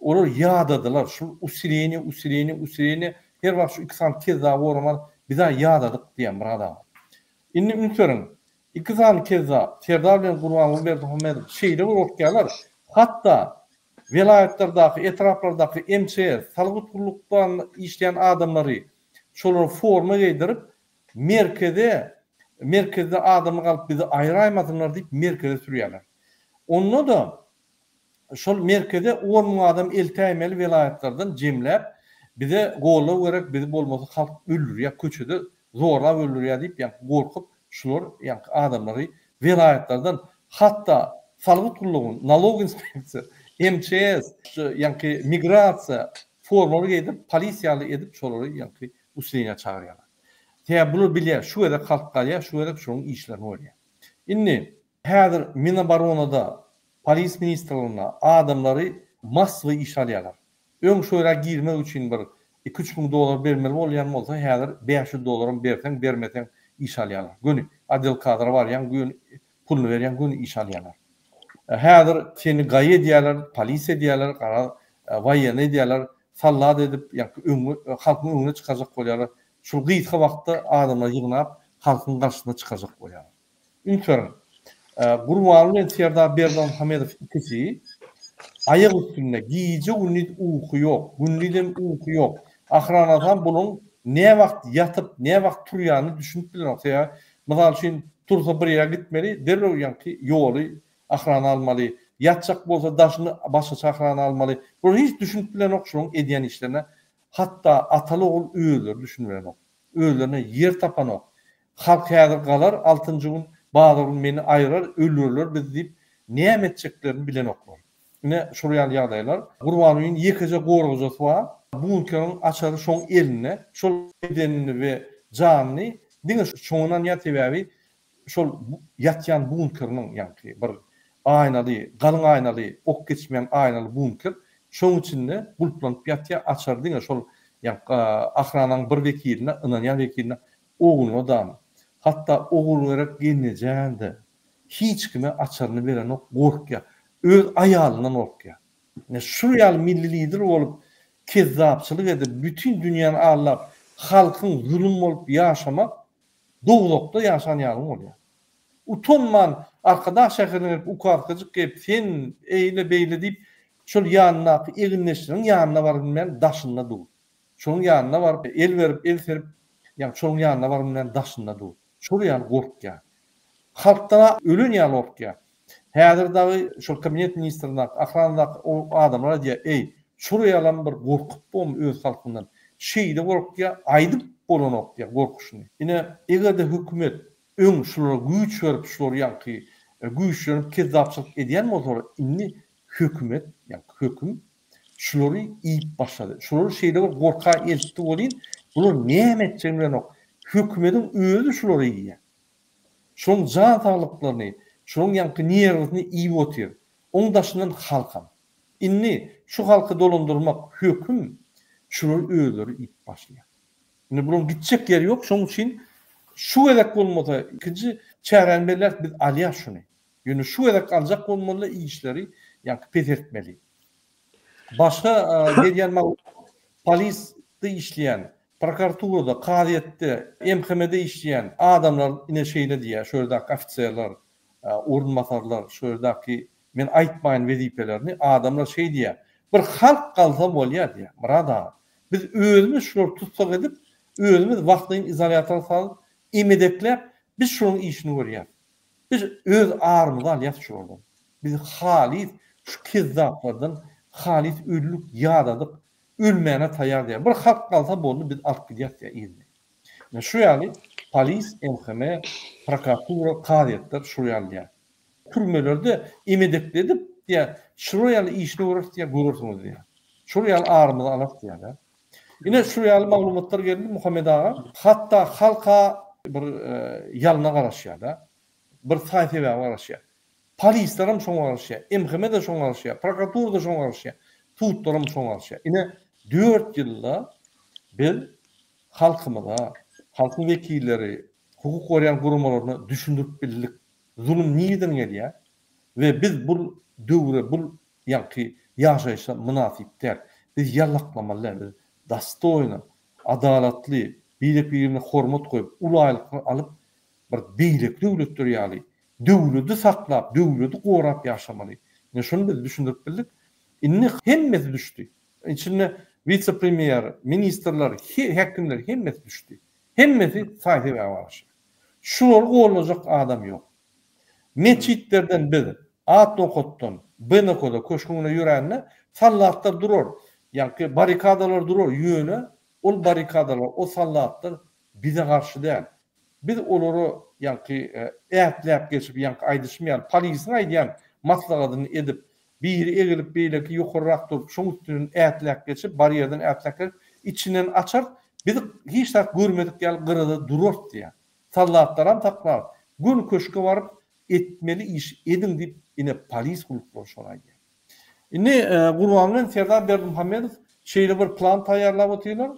olar ýadadylar. Şu usuliýeni her wagt şu iki san Kezzap gormaly bize ýadadyk diýen bir adam. Indi ünsörüň iki san Kezzap Serdar bilen Gurbanly Berdimuhamedow şeýle gorupdylar. Hatda vilayatlardaky, etraflardaky MÇS, salgyt gullukdan işleyen adamlary şolar forma giydirip merkezde adamı galyp bizi aýraýmadylar diýip merkeze sürýärler. Onda da şol merkeze 10 adam eltäýmeli vilayatlardan jemläp bize golla gerek, bizi bolmasa halk öldürýär, köçede zorlap öldürýär diýip ýa gorkup şolar ýa adamlary vilayatlardan, hatda salgyt gullugyň, nalog inspeksiýasy, MÇS, ýa-ni migrasiýa formaly giydirip polisiýaly edip şolary ýa-ni usuliýet çagyrýarlar. Bular bilýär, şu ýerde halk galýar, şu ýerde şonuň işlerini bolýar. Indi häzir Minbaronada polis ministrligine adamlary massawy iş alýarlar. Öň şöyle girmek üçin bir $2-3 bermeli bolýan bolsa, häzir $500 bersen, bermesen iş alýarlar. Göni adil kadra barýan, gün pulny berýän, gün iş alýarlar. Häzir seni gaýy edýärler, polis edýärler, waýan edýärler, sallat edip ýa-ni halkyň öňüne çykajak bolýarlar. Şu gyýtka wagtda adamlar ýygnap halkyň garşysyna çykajak bolýarlar. Ünsörüň Gurbanly bilen Serdar Berdimuhamedow ikisi aýak üstünde giýje gündüz uyku ýok, gündüzem uyku ýok. Ahranadan bunyň ne wagt ýatyp, ne wagt turýany düşünip bilenok. Mysal üçin tursa bir ýere gitmeli, derrew ýa-ni ýoly ahrana almaly, ýatjak bolsa daşyny başga ahrana almaly. Bu hiç düşünip bilenok şonuň edýän işlerine. Hatta ataly ol öýler düşünmelenok. Öýlerine yer tapanok. Halk häzir galar 6-njy gün bazı meni aýrar, öldürürler biz diýip näme etjeklerini bilenoklar. Ine şurýan ýagdaýlar. Gurbanlyň ýekije gorguzasy bar. Bunkeryň açary şoň eline, şol bedenini we janyny diňe şoňdan ýatybebi şol ýatýan bunkeryň ýa-ni bir aýnaly, galyň aýnaly, ok geçmeýän aýnaly bunker. Şoň içinde bulplanyp ýatýar, açar diňe şol ahranaň bir wekiline, ynanýan wekiline oguny adam. Hatta oğul olarak gelmeyeceğinde hiç kime açarını veren o korkya. Öz ayalından korkya. Şurayal milli lider olup kezzapçılık edip bütün dünyanın ağırlap halkın zulüm olup yaşamak doğulukta yaşayan yalın oluyor. Utanman arkadaş şehirine ukarkacık gelip sen eyle beyle deyip şöyle yanına eginleştirin yanına var bilmeyen daşında dur. Şunun yanına var el verip el serip yani şunun yanına var bilmeyen daşında dur. Şuraya korkya. Halktan ölün ýa korkya. Häzir dagy şol kabinet ministrine, ahrandak o adamlara diýär, "Ey, şuraya lan bir korkup bom öz halkyndan. Şeýle korkya, aýdyp bolanok" diýär korkuşyny. Ine egerde hökümet öň şulara güýç berip şular ýa-ni güýçlenip kezzapçylyk edýän bolsa, inni hökümet, ýa höküm şulary iýip başlady. Şular şeýle korka eltdi bolýan, bular näme etjeklerini hükümetin özü şulary ýa. Şoň jan taýlyklaryny, şoň ýa-ni niýetini iýip otyr. Oňdaşyndan halkam. Inni şu halky dolandyrmak höküm şular özleri iýip başlaýar. Indi bunyň gitjek ýeri ýok, şoň üçin şu elek bolmasa ikinji çärenmeler biz alýar şuny. Ýöne şu edek ancak bolmaly işleri ýa-ni petertmeli. Başga berýän polisde işleyen, prokuraturada, kadiyette, MHM'de işleyen adamlar ine şeyle diye, şöyle ofisiyerler, orunmatarlar, şöyle men aýtmaýyn wezipelerini adamlar şey diye, bir halk kalsa bolýar diye. Murada biz özümüz şunu tutsak edip, özümüz wagtyny izolator salyp, emedeklep biz şunun işini görýär. Biz öz arymyzy alýar şurdan. Biz halis şu kezzaplardan halis ölülük ýadadyk, ölmäne taýýar diýär. Bir halk kalsa boldy biz alyp gidýär diýär ýa-ni. Şu ýaly polis, MHM, prokuratura, kadiyetler şu ýaly. Türmelerde emedekli edip diýär, şu ýaly işini görür diýär, görürsüňiz diýär. Şu ýaly arymyzy alyp diýär. Ine şu ýaly maglumatlar geldi Muhammed ağa. Hatta halka bir ýalyna garaşýar da. Bir saýtyga garaşýar. Polislerim şoňa garaşýar. MHM de şoňa garaşýar. Prokuratura da şoňa garaşýar. Tutlarym şoňa garaşýar. Ine 4 ýylda biz halkymyza, halkyň wekilleri, hukuk gorýan gurumlaryny düşündirip bildik. Zulüm niýeden gelýär? Ve biz bu döwre, bu ýa-ki ýaşaýşa münasipdir. Biz ýallaklamaly, biz dastoyny, adalatly, beýlekligine hormat goýup, ulaýlykly alyp bir beýlek döwletler ýaly, döwleti saklap, döwleti gorap ýaşamaly. Ine şunu biz düşündirip bildik. Inni hemmesi düştü. İçinde vice-premier, ministerler, hekimler hemmesi düştü. Hemmesi saýtyga garaşýar. Şular olacak adam yok. Meçitlerden biri, Atnokot'tan, Beneko'da köşküne yürenle sallatlar durur. Yani barikadalar durur yöne, o barikadalar, o sallatlar bize karşı değil. Biz onları yani eğitleyip geçip yani aydışmayan, polisin aydayan maslahatını edip, biri egilip beyleki yukarırak durup, şun üstünün eğitleyip geçip, bariyerden eğitleyip içinden açar, biz hiç tak görmedik yani kırıda durur diye. Sallatlaran taklar. Gün köşkü varıp, etmeli iş edin deyip yine polis kuluklar şolay diye. Yine Gurban'ın Serdar Berdimuhamedov şeyle bir plan taýýarlap otylar.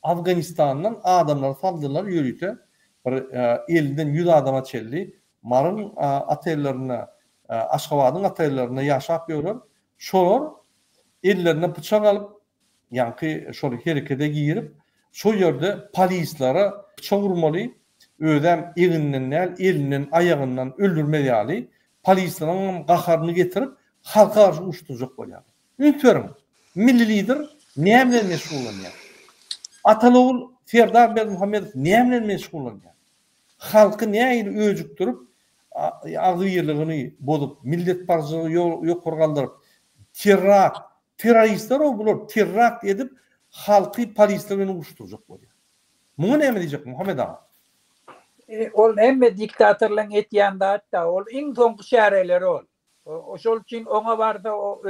Afganistan'dan adamlar saldylar ýörüte. Bir 50'den 100 adama çeldi. Marın atellerine, Aşgabatyň atellerine ýaşap ýörür. Şolar ellerine bıçak alıp, yani şol herekete giyirip, şu ýerde polislere bıçak vurmaly. Ödem elinden elinden ayağından öldürmeli ýaly, polislerin gaharyny getirip halka garşy uçturjak bolýar. Üntörim, milli lider näme meşgul bolýar? Atalogul Serdar Berdimuhamedov näme meşgul bolýar? Halky näme öjükdirip, agzy ýerligini bozup, millet barjygy ýok galdyryp, terroristler o bular terrorist edip halky polislerini uçturjak bolýar. Muňa näme diýjek Muhammed ağa? Ol emme diktatörlüğün etýände hatta ol iň soňky şäherleri ol. Şol üçin oňa barda o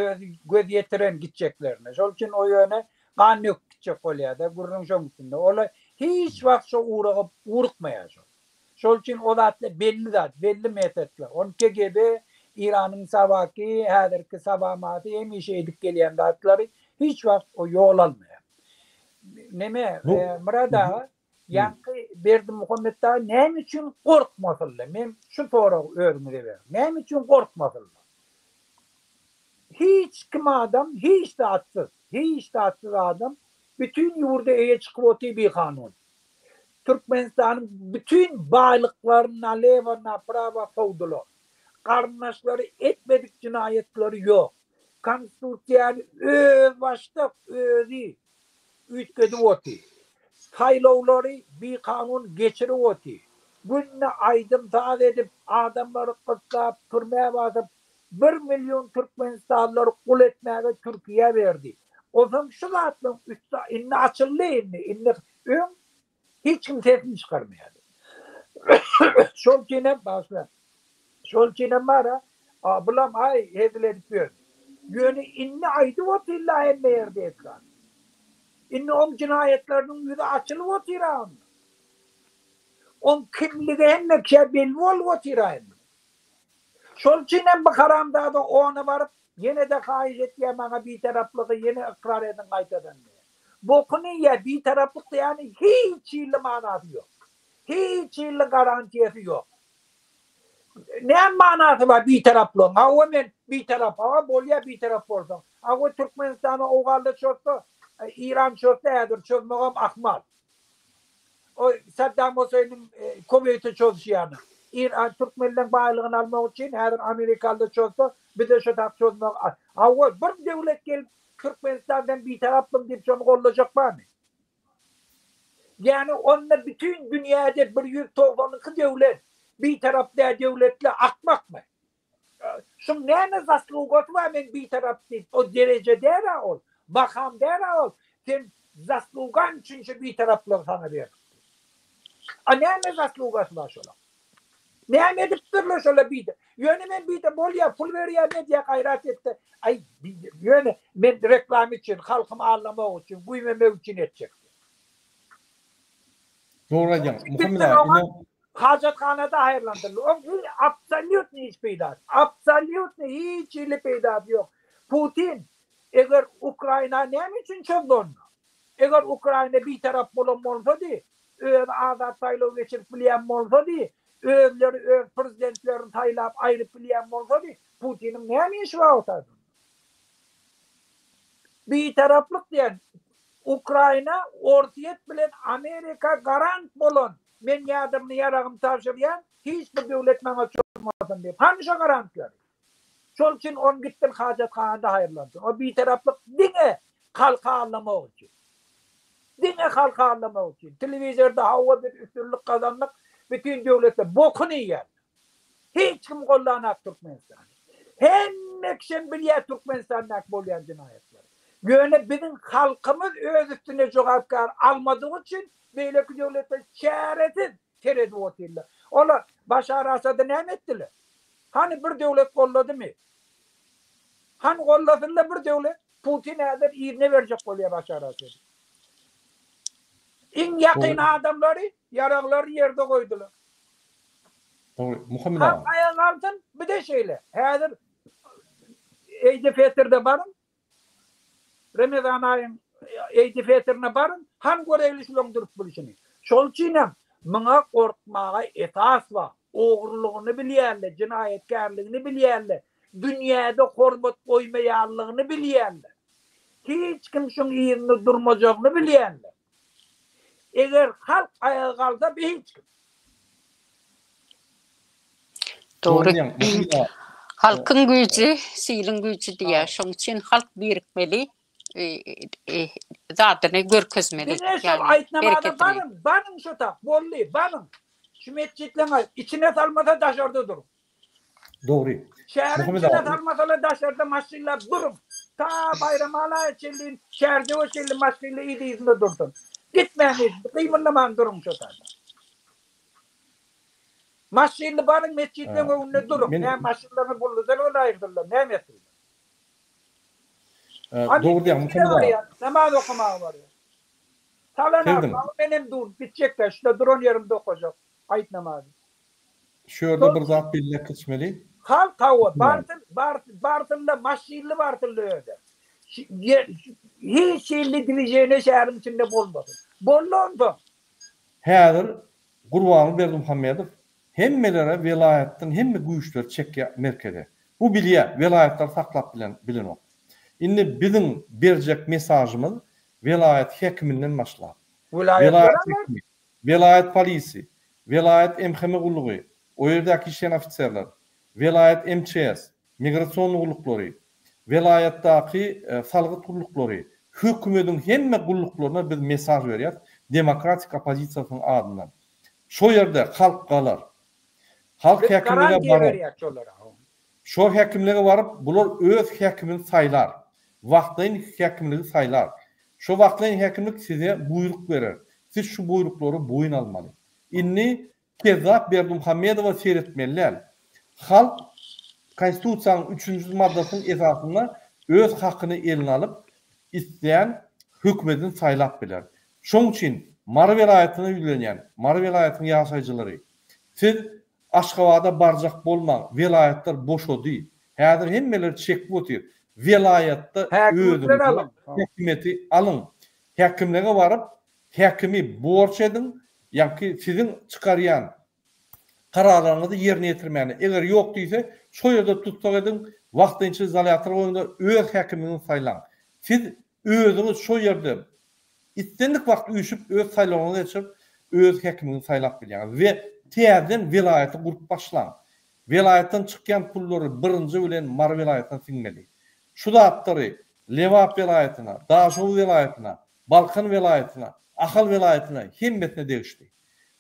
göz ýetiren gitjeklerine. Şol üçin o ýöne ganyk gitjek bolýar-da gurrun şoň üstünde. Ola hiç wagt şo uğragyp urukmaýar. Şol üçin o zatly belli zat, belli metodlar. On KGB, İranyň sabaki, häzirki sabamaty hemişe edip gelýän zatlary hiç wagt o ýol almaýar. Neme Murada Yankı Berdimuhamedov näme üçin gorkmasylar? Men şu soragy örnege ber. Näme üçin gorkmasylar? Hiç kim adam, hiç tatsız adam bütün ýurda eýe çykyp otyr bir kanun. Türkmenistanyň bütün baýlyklaryny alewna prava sowdular. Garnaşlary etmedik cinayetleri ýok. Konstitusiýa öz başda özü ütgedi otyr. Taýlawlary bir kanun geçirip otyr. Günne aýdym taýip edip adamlary kıtlap, türmäge basyp 1 milyon Türkmenistanlary kul etmäge Türkiýe berdi. Ozam şu zatlyň üstü inni açyldy inni hiç kim sesini çıkarmaýardy. Şol kine başla. Şol kine mara bulam ay hediledip ber. Ýöne inni aýdy otilla emme ýerde etgan. Inni on cinayetlerinin yüzü açılıp otyran. On kimligi hemme belli olup otyran. Şol üçin bakaramda da ona barıp yine de haýyş etýär maňa bir taraplygy yine ikrar edin gaýtadan. Bokunu ýa bir taraplyk hiç ýyly manasy ýok. Hiç ýyly garantiýasy ýok. Ne manası var bir taraflı? Ama men bir taraf, ama bolya bir taraf olsun. Ama Türkmenistan'a oğalda çoktu, İran çoktu, eğer çözmağım akmal. O Saddam Hussein'in kuvveti çözüşüyanı. İran Türkmenlerin bağlılığını almak için eğer Amerikalı'da çöztü, bir de şu taraf çözmek. Ama bir devlet gelip Türkmenistan'dan bir taraflım deyip çözmek olacak var mı? Yani onunla bütün dünyada bir 192 devlet bir tarafta devletle akmak mı? Şimdi ne zasluğu var ben bir taraf değil. O derece dera ol. Bakam dera ol. Sen zasluğun için bir taraflı sana ver. Ne zasluğu var şöyle? Ne edip durla şöyle bir de. Yönümen bir de bol ya pul veriyor medya gayret etti. Ay yönü ben reklam için halkımı ağırlamak için bu yememek için edecek. Doğru hocam. Muhammed abi Hacethanada hayırlandırılır. O absolut hiç peydat. Absolut hiç ili peydat yok. Putin eğer Ukrayna ne için çözdü onu? Eğer Ukrayna bir taraf bulunmalı değil, azat sayılı geçirip bilen olsa değil, prezidentlerin taylap ayrı bilen olsa değil, Putin'in ne işi var ortada? Bir taraflık diyen Ukrayna ortiyet bilen Amerika garant bulun. Men yardımını yarağım tavsiyen hiçbir devlet bana çözmesin diye. Hangi garantlar? Çol için on gittin hacethanada hayırlansın. O bir taraflık dine halka anlamak için. Dine halka anlamak için. Televizyonda hava bir üstünlük kazanmak bütün devletler bokunu yer. Hiç kim kullanak Türkmenistan. Hem ekşen biliyor Türkmenistan'dan bolyan cinayetler. Yöne bizim halkımız öz üstüne cevapkar almadığı için böyle ki devletler şeretsiz teredi oturdular. Onlar Başar Asad'ı ne ettiler? Hani bir devlet kolladı mı? Hani kollasınlar bir devlet? Putin eğer iğne verecek oluyor Başar Asad'ı. En yakın adamları yarakları yerde koydular. Doğru. Muhammed abi. Ayağı altın bir de şeyle. Eğer Eid-i Fetır'da varın. Ramazan ayın Eid-i Fetır'ına varın. Han görevlisiyle durup buluşunu. Şol çiğnem. Mına korkmağa esas var. Oğurluğunu biliyerler. Cinayetkarlığını biliyerler. Dünyada hormat koymayarlığını biliyerler. Hiç kimsenin yerinde durmayacağını biliyerler. Eğer halk ayağa kalsa bir hiç kim. Doğru. Halkın gücü, silin gücü diye. Şunun için halk birikmeli, zatını görkezmeli. Yani bereketli. Banın şu tak, bolli, banın. Şu mescitlerine içine salmasa daşarda durun. Doğru. Şehrin içine salmasa daşarda maşıyla durun. Ta bayram alaya çelin, şehirde o çelin maşıyla iyiydi izinde durdun. Gitmeyin, kıyımlaman durun şu tak. Maşıyla barın mescitlerine önüne durun. Ne maşıylarını bulurlar, öyle ayırdılar. Ne mescitler? Doğru diyor Muhammed abi. Namaz okumağı var ya. Salana benim dur bitecekler. Şurada drone yerimde okuyacak. Ayet namazı. Şurada bir zat birlik kısmeli. Halk hava. Bartın'da maşilli Bartın'da öyle. Hiç şeyli dileceğine şehrin içinde bolmadı. Bollandı. Hazır Kurbanı verdi Muhammedov. Hemmelere velayetten hemme güçler çekya merkeze. Bu biliye velayetler saklap bilen o. Indi bizim berjek mesajımız velayet hekiminden başlar. Velayet polisi, velayet emheme kulluğu, o yerdeki işleyen ofisyerler, velayet MCS, migrasyon kullukları, velayetteki salgıt kullukları, hükümetin hemme kulluklarına bir mesaj veriyor. Demokratik opozisiyasının adından. Şu yerde halk kalır. Halk hekimliğe varıp, şu hekimliğe varıp, bunlar öz hekimini saylar. Vaktayın hekimliği saylar. Şu vaktayın hekimlik size buyruk verir. Siz şu buyrukları boyun almalı. İnni kezzap verdim Muhammedova seyretmeliler. Halk Konstitusiyanın 3. maddesinin esasında öz hakkını eline alıp isteyen hükmetin saylap bilir. Şunun için Mar velayetine yüklenen, Mar velayetinin yaşayıcıları siz Aşkavada barcak bolmaň, velayetler boş o değil. Häzir hemmeler çekip otur. Velayette özünüzü hekimeti alın. Hekimliğe varıp hekimi borç edin. Yani sizin çıkarıyan kararlarınızı yerine getirmeli. Eğer yok değilse şu yerde tutsak edin, vaxtınca izolator oyunda öz hakimini saylan. Siz özünüz şu yerde istendik vaqt uyuşup öz saylanını geçip öz hakimini saylap bilýär ve tiyerden vilayeti kurup başlan. Vilayetten çıkan pulları birinci bilen Mar vilayetten sinmeli. Şu zatları Levap vilayetine, Daşow vilayetine, Balkan vilayetine, Ahal vilayetine hemmetine değişti.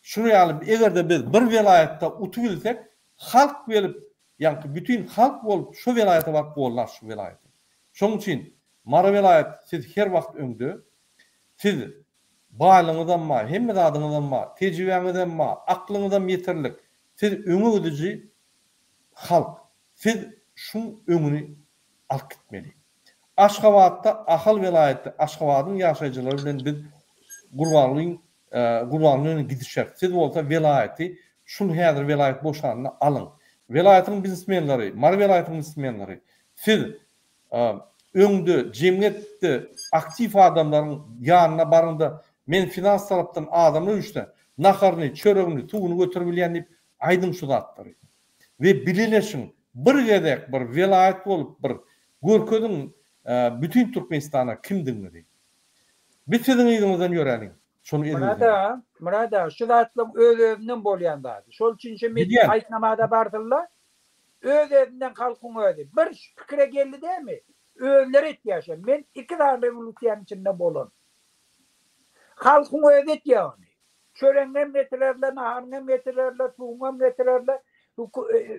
Şunu alıp eğer biz bir vilayette utubilsek halk verip yani bütün halk olup şu vilayete bak bollar şu vilayete. Şoň için Mar vilayet siz her vakt öňde siz bağlığınızdan ma, hemme adınızdan ma, tecrübenizden ma, aklınızdan yeterlik. Siz öňe gidici halk. Siz şun öňüni alıp gitmeli. Aşgabatda Ahal vilayeti, Aşgabatyň ýaşaýjylary bilen biz gurbanlygyny gidişer. Siz bolsa vilayeti, şun häzir vilayet boşanyny alın. Vilayetin biznesmenleri, Mar vilayetinin biznesmenleri, siz öňde jemgyýetde aktif adamlaryň ýanyna barynda men finans tarapdan adamlar üçde naharny, çöregini, tuğunu götürüp bilýän diýip aýdym şu zatlary. Ve bilinleşin bir gedek bir vilayet bolup bir görkezin bütün Türkmenistana kim dinledi? Bitirin ýygyňyzdan ýörelim. Şonu edin. Murada şu zatlyň öz-özünden bolýandady. Şol üçin men aýtnamada bardylar. Öz-özünden halkyň özi. Bir pikire geldi dämi? Özleri etýär. Men iki dar revolýasiýanyň içinde bolan. Halkyň özi etýär. Çöreňden getirerler, naharňdan getirerler, tuğundan getirerler.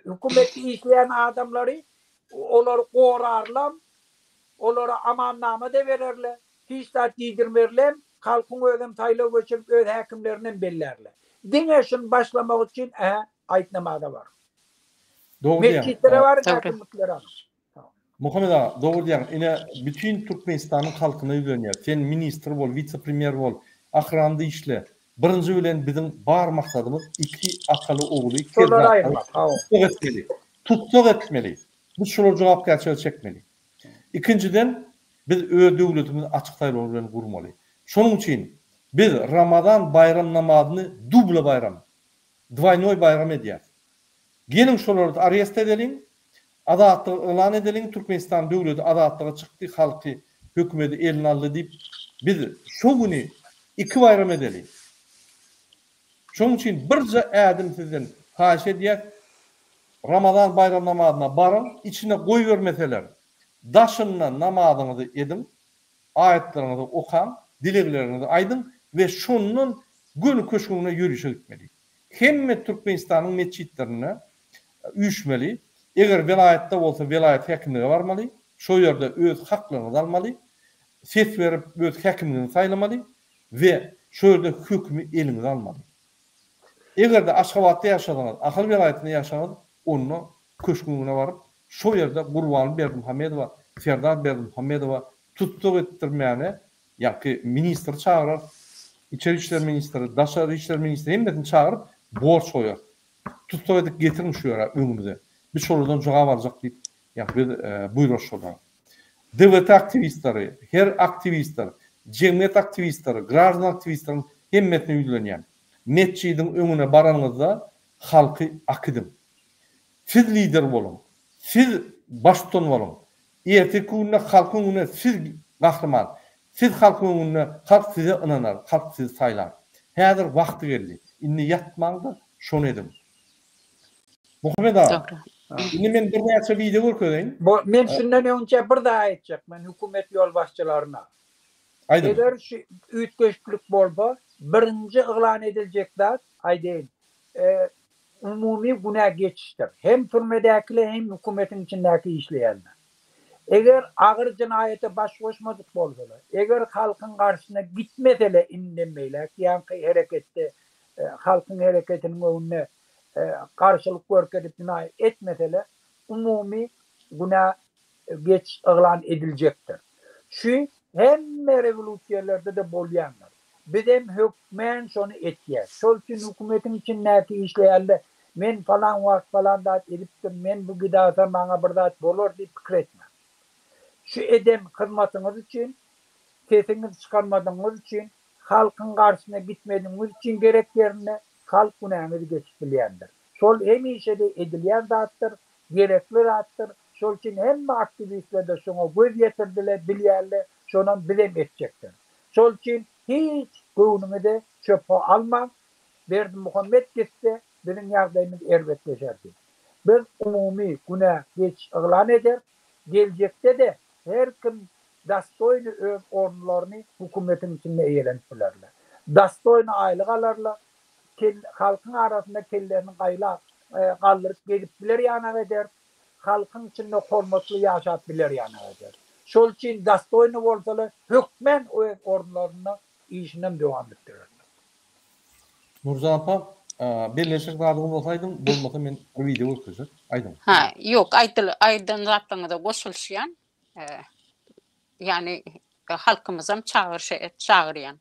Hükümeti işleyen adamları onları qorarlar, onlara amannama da verirler. Hiç de giydirmerler, halkın ödem tayla göçüp öz hakimlerinden bellerler. Dineşin başlamak için aýtnamada var. Doğru diýär. Mescitlere var, hakimliklere var. Muhammed ağa, doğru diýär. Ine bütün Türkmenistanyň halkyna ýönelýär. Sen ministr bol, vice-premier bol, ahrandy işle. Birinci bilen bizim bar maksadımız iki akalı oğlu, iki tutsak etmeli. Biz şunu cevap gerçeğe çekmeli. İkinciden biz öz devletimizi açık taýlaryny kurmaly. Şonuň için biz Ramazan bayram namazyny duble bayram, двойной bayram edýär. Gelin şolary arrest edelim, adatlyk elan edelim, Türkmenistan döwleti adatlyga çykdy, halky hökümeti eline aldy diýip biz şu güni iki bayram edelim. Şoň için birce ädim sizden haşa diýär, Ramazan bayram namazyna barın, içine goý bermeseler. Daşyndan namazyňyzy edin, aýetlerinizi okan, dileklerinizi aýdyn we şonun gün köşküne ýürüşe gitmeli. Hemme Türkmenistanyň mescitlerine üýüşmeli. Eger vilayetde bolsa vilayet hakimlige barmaly, şo ýerde öz haklaryny almaly, ses berip öz hakimligini saýlamaly we şo ýerde hökmi elinize almaly. Eger de Aşgabatda ýaşadyňyz, Ahal vilayetinde ýaşadyňyz, onu köşküne barıp şo ýerde Gurban Berdimuhammedowa, Serdar Berdimuhammedowa tutsak etdirmäne ýa-ki ministr çağırar, İçeri İşler Ministri, Daşary İşler Ministri hemmetini çağırıp borç koyar. Tutsak edip getirin şu ýere öňümüze. Biz şoladan jogap aljak diýip ýa-ki buýrak şolar. Devlet aktivistleri, her aktivistler, cemiyet aktivistleri, građan aktivistlerin hemmetini ýüzlenýär. Netçiýiň öňüne baranyňyzda halky akydym. Siz lider bolun. Siz başton bolun. Erteki günde halkyň önüne siz gahryman. Siz halkyň önüne halk size inanar, halk sizi saýlar. Häzir wagty geldi. Indi ýatmaňda şonu edim. Muhammed ağa. Indi men bir näçe video görkedeň. Men şundan öňçe bir daha aýtjak. Men hökümet ýolbaşçylaryna. Eger şu üýtgeçlik bolsa, birinci ıglan ediljekler, aýdyn. Umumy günah geçişdir. Hem türmedäkiler hem hökümetin içindäki işleýänler. Eger agyr jinayete baş goşmadyk bolsalar, eger halkyň garşyna gitmeseler indenmeýler, ýa-ni hereketde halkyň hereketiniň öňüne karşılık görkezip jinayet etmeseler, umumy günah geç ıglan ediljekdir. Şu hemme revolüsiýalerde de bolýanlar. Bizim hükmen şonu etýär. Şol üçin hökümetin içindäki işleýärler men falan wagt falan dat edipdim, men bu gidasa maňa bir zat bolar diýip pikir etme. Şu edem hyzmatyňyz üçin, sesiňizi çykarmadyňyz üçin, halkyň garşyna gitmediňiz üçin gerek ýerine halk günahyny geçip bilýändir. Şol hemişe de edilýän zatdyr, gerekli zatdyr. Şol için hemme aktivistler de şoňa göz ýetirdiler, bilýärler, şonan bilem etjekler. Şol için hiç göwnüňi de çöpe alma. Berdi Muhammed gitse, benim ýagdaýymyz erbetleşerdi. Biz umumy güne geç ıglan eder, geljekde de her kim dastoyny öz orunlaryny hukumetin içinde eýelenipdirler. Dastoyny aýlyk alarlar, halkın arasında kellerini kaldırıp gelip bilir yana eder. Halkın içinde hormatly yaşap bilir yana eder. Şol için dastoyny bolsalar hökmen o orunlaryna işinem dowam etdirirler. Nurcan apa, birleşik radyom bolsaydym, bolmasa men bir video okuyjak. Aydın. Ha, yok, aydın zatlaňyza goşulşýan. Yani halkymyzam çağırýan.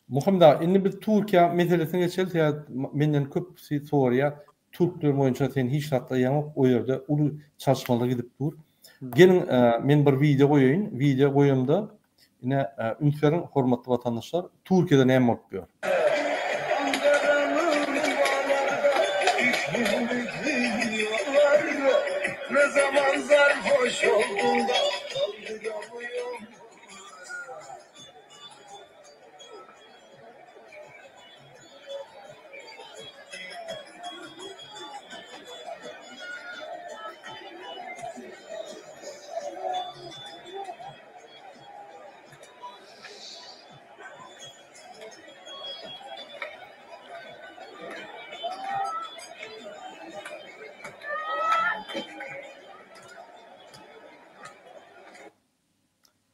Muhammed, indi biz Türkiye meselesine geçelim. Ya menden köp soruya Türkler boýunça sen hiç hatlaýan o ýerde uly çalışmalar gidip dur. Gelin men bir video goýaýyn. Video goýamda ine ünseriň hormatly vatandaşlar Türkiýede näme bolup ýör? Ne zaman sarhoş olduğunda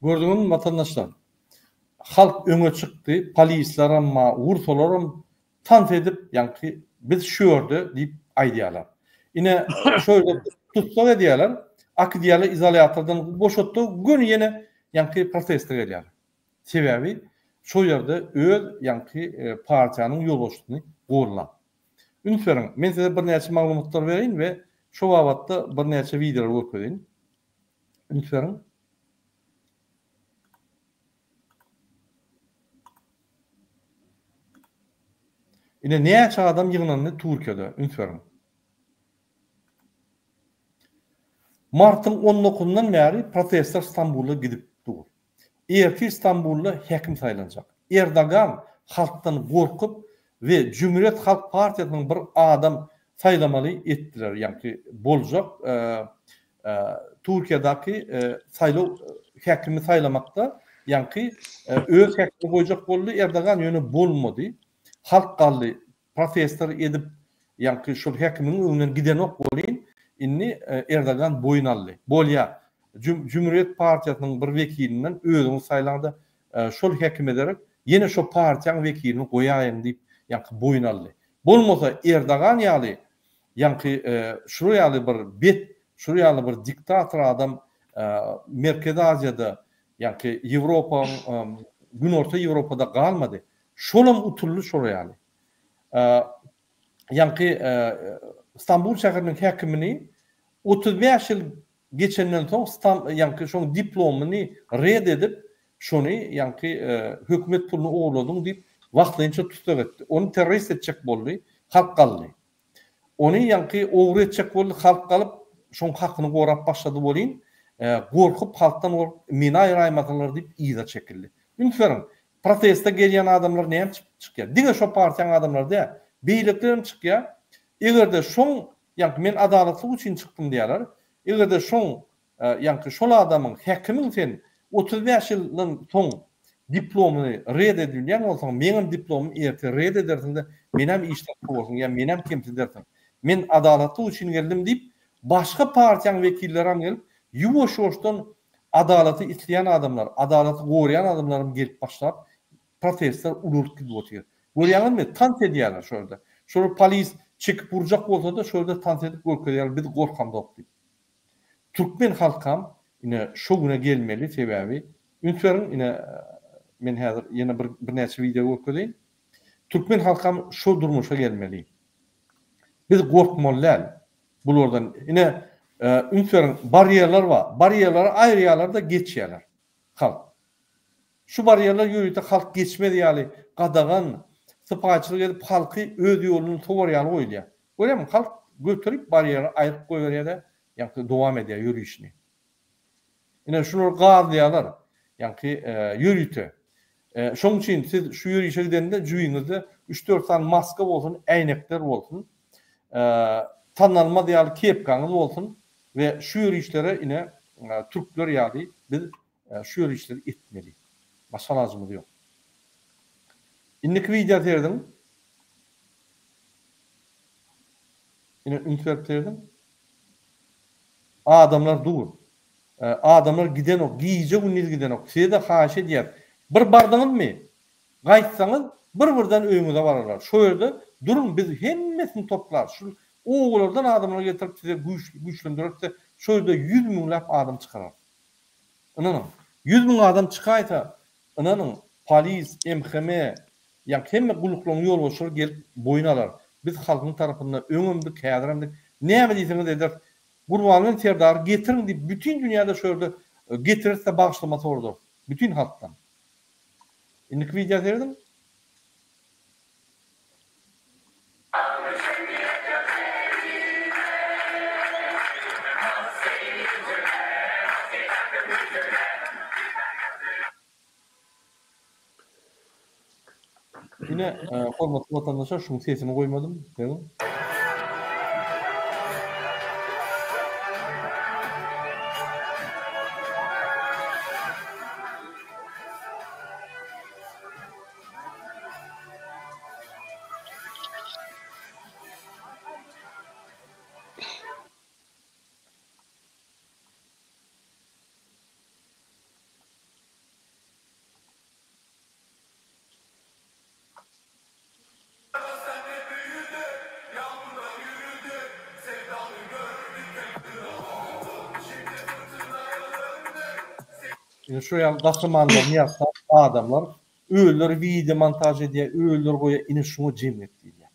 Gördüğün vatandaşlar, halk öňe çykdy, polisler amma, ursalarım tant edip, yani biz şördü diýip aýdýarlar. Ine şöyle tutsak edýärler, akdiýaly izolatordan boşatdy, gün ýene yani protesto edýärler. Sebebi şo ýerde öz yani partiýanyň ýolbaşçysyny gorlan. Ünseriň, men size bir näçe maglumatlar berýin we şo wagtda bir näçe videolar görkezin. Ünseriň ine näçe adam ýygnandy Türkiýede, ünseriň. Martyň 19-ndan bäri protestler İstanbul'a gidip dur. Erti İstanbul'da hekim saylanacak. Erdogan halktan korkup ve Cumhuriyet Halk Partiýasynyň bir adam saylamaly etdiler. Yani bolacak Türkiýedäki saylaw hekimi saylamakda yani öz hekimi goýjak boldy. Erdogan ýöne bolmady. Halk galdy protestler edip yani şu hekimiň öňünden giden ok bolýan. Inni Erdogan boyun aldy. Bolýa Cumhuriyet Partiýasynyň bir wekilinden özüň saýlandy. Şol hekim ederek ýene şo partiýanyň wekilini goýaýyn diýip ýa-ni boyun aldy. Bolmasa Erdogan ýaly ýa-ni şu ýaly bir bet, şu ýaly bir diktator adam Merkezi Aziýada ýa-ni Ýewropa, Gün Orta Ýewropada galmady. Şolam utully şol ýaly. Ýa-ni İstanbul şäheriniň hekimini 35 ýyl geçenden soň ýa-ni şoň diplomyny red edip şonu ýa-ni hökümet pulunu oğladyň diýip wagtynça tutsak etdi. Onu terörist etjek boldy, halk galdy. Onu ýa-ni owry etjek boldy, halk galyp şoň hakyny gorap başlady bolýan. Gorkup halktan meni aýraýmadylar diýip ýyza çekildi. Ünseriň protesta gelýän adamlar näme çykýar? Diňe şo partiýanyň adamlar da beýlikden çykýar. Egerde şoň ýa-ni men adalatlyk üçin çykdym diýerler. Egerde şoň ýa-ni şol adamyň hekimiň sen 35 ýyldan soň diplomuny red edilýän bolsaň, meňem diplomum erti red ederdiň, menem işler bolsun, ýa menem kemsiderdiň. Men adalatlyk üçin geldim diýip başga partiýanyň wekillerim gelip ýuwaş-ýuwaşdan adalaty isleýän adamlar, adalaty goýan adamlarym gelip başlap protestler ululup gidip otyr. Görýäňizmi? Tant edýärler şolda. Şol polis çekip vuracak bolsa da şöyle tant edip görkezýär, biz gorkamda ok diýip. Türkmen halkam ine şo güne gelmeli sebebi ünseriň ine men häzir ýene bir näçe video görkezýän. Türkmen halkam şo durmuşa gelmeli. Biz gorkmalylar bulardan. Ine ünseriň barýerler bar. Barýerleri aýrýarlar da geçýärler. Halk. Şu barýerler ýörükde halk geçmedi ýaly gadagan sypaçylyk edip halky öz ýolunu towarýaly goýdýar. Görýärmi? Halk götürip barýery aýryp goýberýär-de, ýa-ni dowam edýär ýürüýüşini. Ine şunu gaýdýarlar, ýa-ni ýürüýte. Şoň üçin siz şu ýürüýüşe gidende jüýüňizde 3-4 tane maska bolsun, äýnekler bolsun, tanalma diýal kepkaňyz bolsun we şu ýürüýüşlere ine türkler ýaly biz şu ýürüýüşleri etmeli. Başga lazım ýok. Indiki video terdim. Ine ünsüp terdim. Adamlar dur. Adamlar giden ok, giýje gündüz giden ok. Size haşy diýär. Bir bardyňyzmy? Gaýtsaňyz bir-birden öýüňize bararlar. Şo ýerde durun biz hemmesini toplar. Şu oğullardan adamlar getirip size güýçlendiripdi. Şo ýerde 100 miňlap adam çykarar. Inanın. 100 miň adam çykaýta. Inanın polis, MHM, ýa hemme guluklaryň ýol boşur gelip boyun alar. Biz halkyň tarapyndan öňümdi, kädirimdi. Näme diýseňiz eder. Gurbanyň terdar getirin diýip bütün dünýäde şo ýerde getirirse bagşlama sordy. Bütün halkdan. Indiki video terdim. Yine hormatly vatandaşlar şunun sesini goýmadym. Dedim. Şu ýa gahrymanlaryny ýapsa adamlar öýleri video montaj edýär, öýleri goýa ine şunu jemgyýet diýär.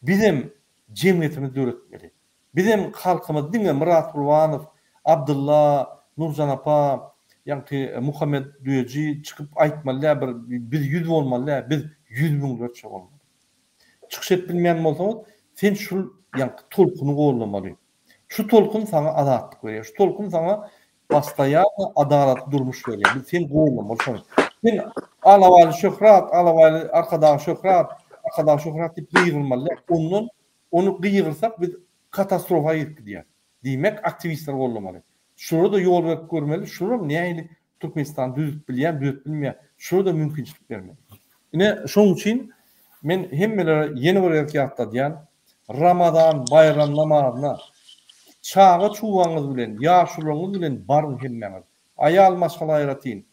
Bizim jemgyýetimiz döretmeli. Bizim halkymyz diňe Murat Gulbanow, Abdullah, Nurjan apa, ýa-ni Muhammed Düýeci çykyp aýtmalylar, biz 100 bolmalylar, biz 100 miňler çabalmaly. Çykyş et bilmeýän bolsaňyz, sen şu ýa-ni tolkuny gollamaly. Şu tolkun sana adatlyk berýär. Şu tolkun sana bastayan adalet durmuş veriyor. Sen goýulma bolsaň. Sen alawaly şöhrat, alawaly arkadaş şöhrat diýip gyýrylmaly. Onu gyýrylsak biz katastrofa ýetdi. Diýmek aktivistler gollamaly. Şurada ýol berip görmeli. Şurada näýli Türkmenistan düzüp bilýän, düzüp bilmeýän. Şurada mümkinçilik bermeli. Ine şoň üçin men hemmelere ýeni bir erkekda diýen Ramazan bayram namazyna çağa çuwaňyz bilen, ýaşularyňyz bilen barın hemmeňiz. Aýal maşgala aýratyn,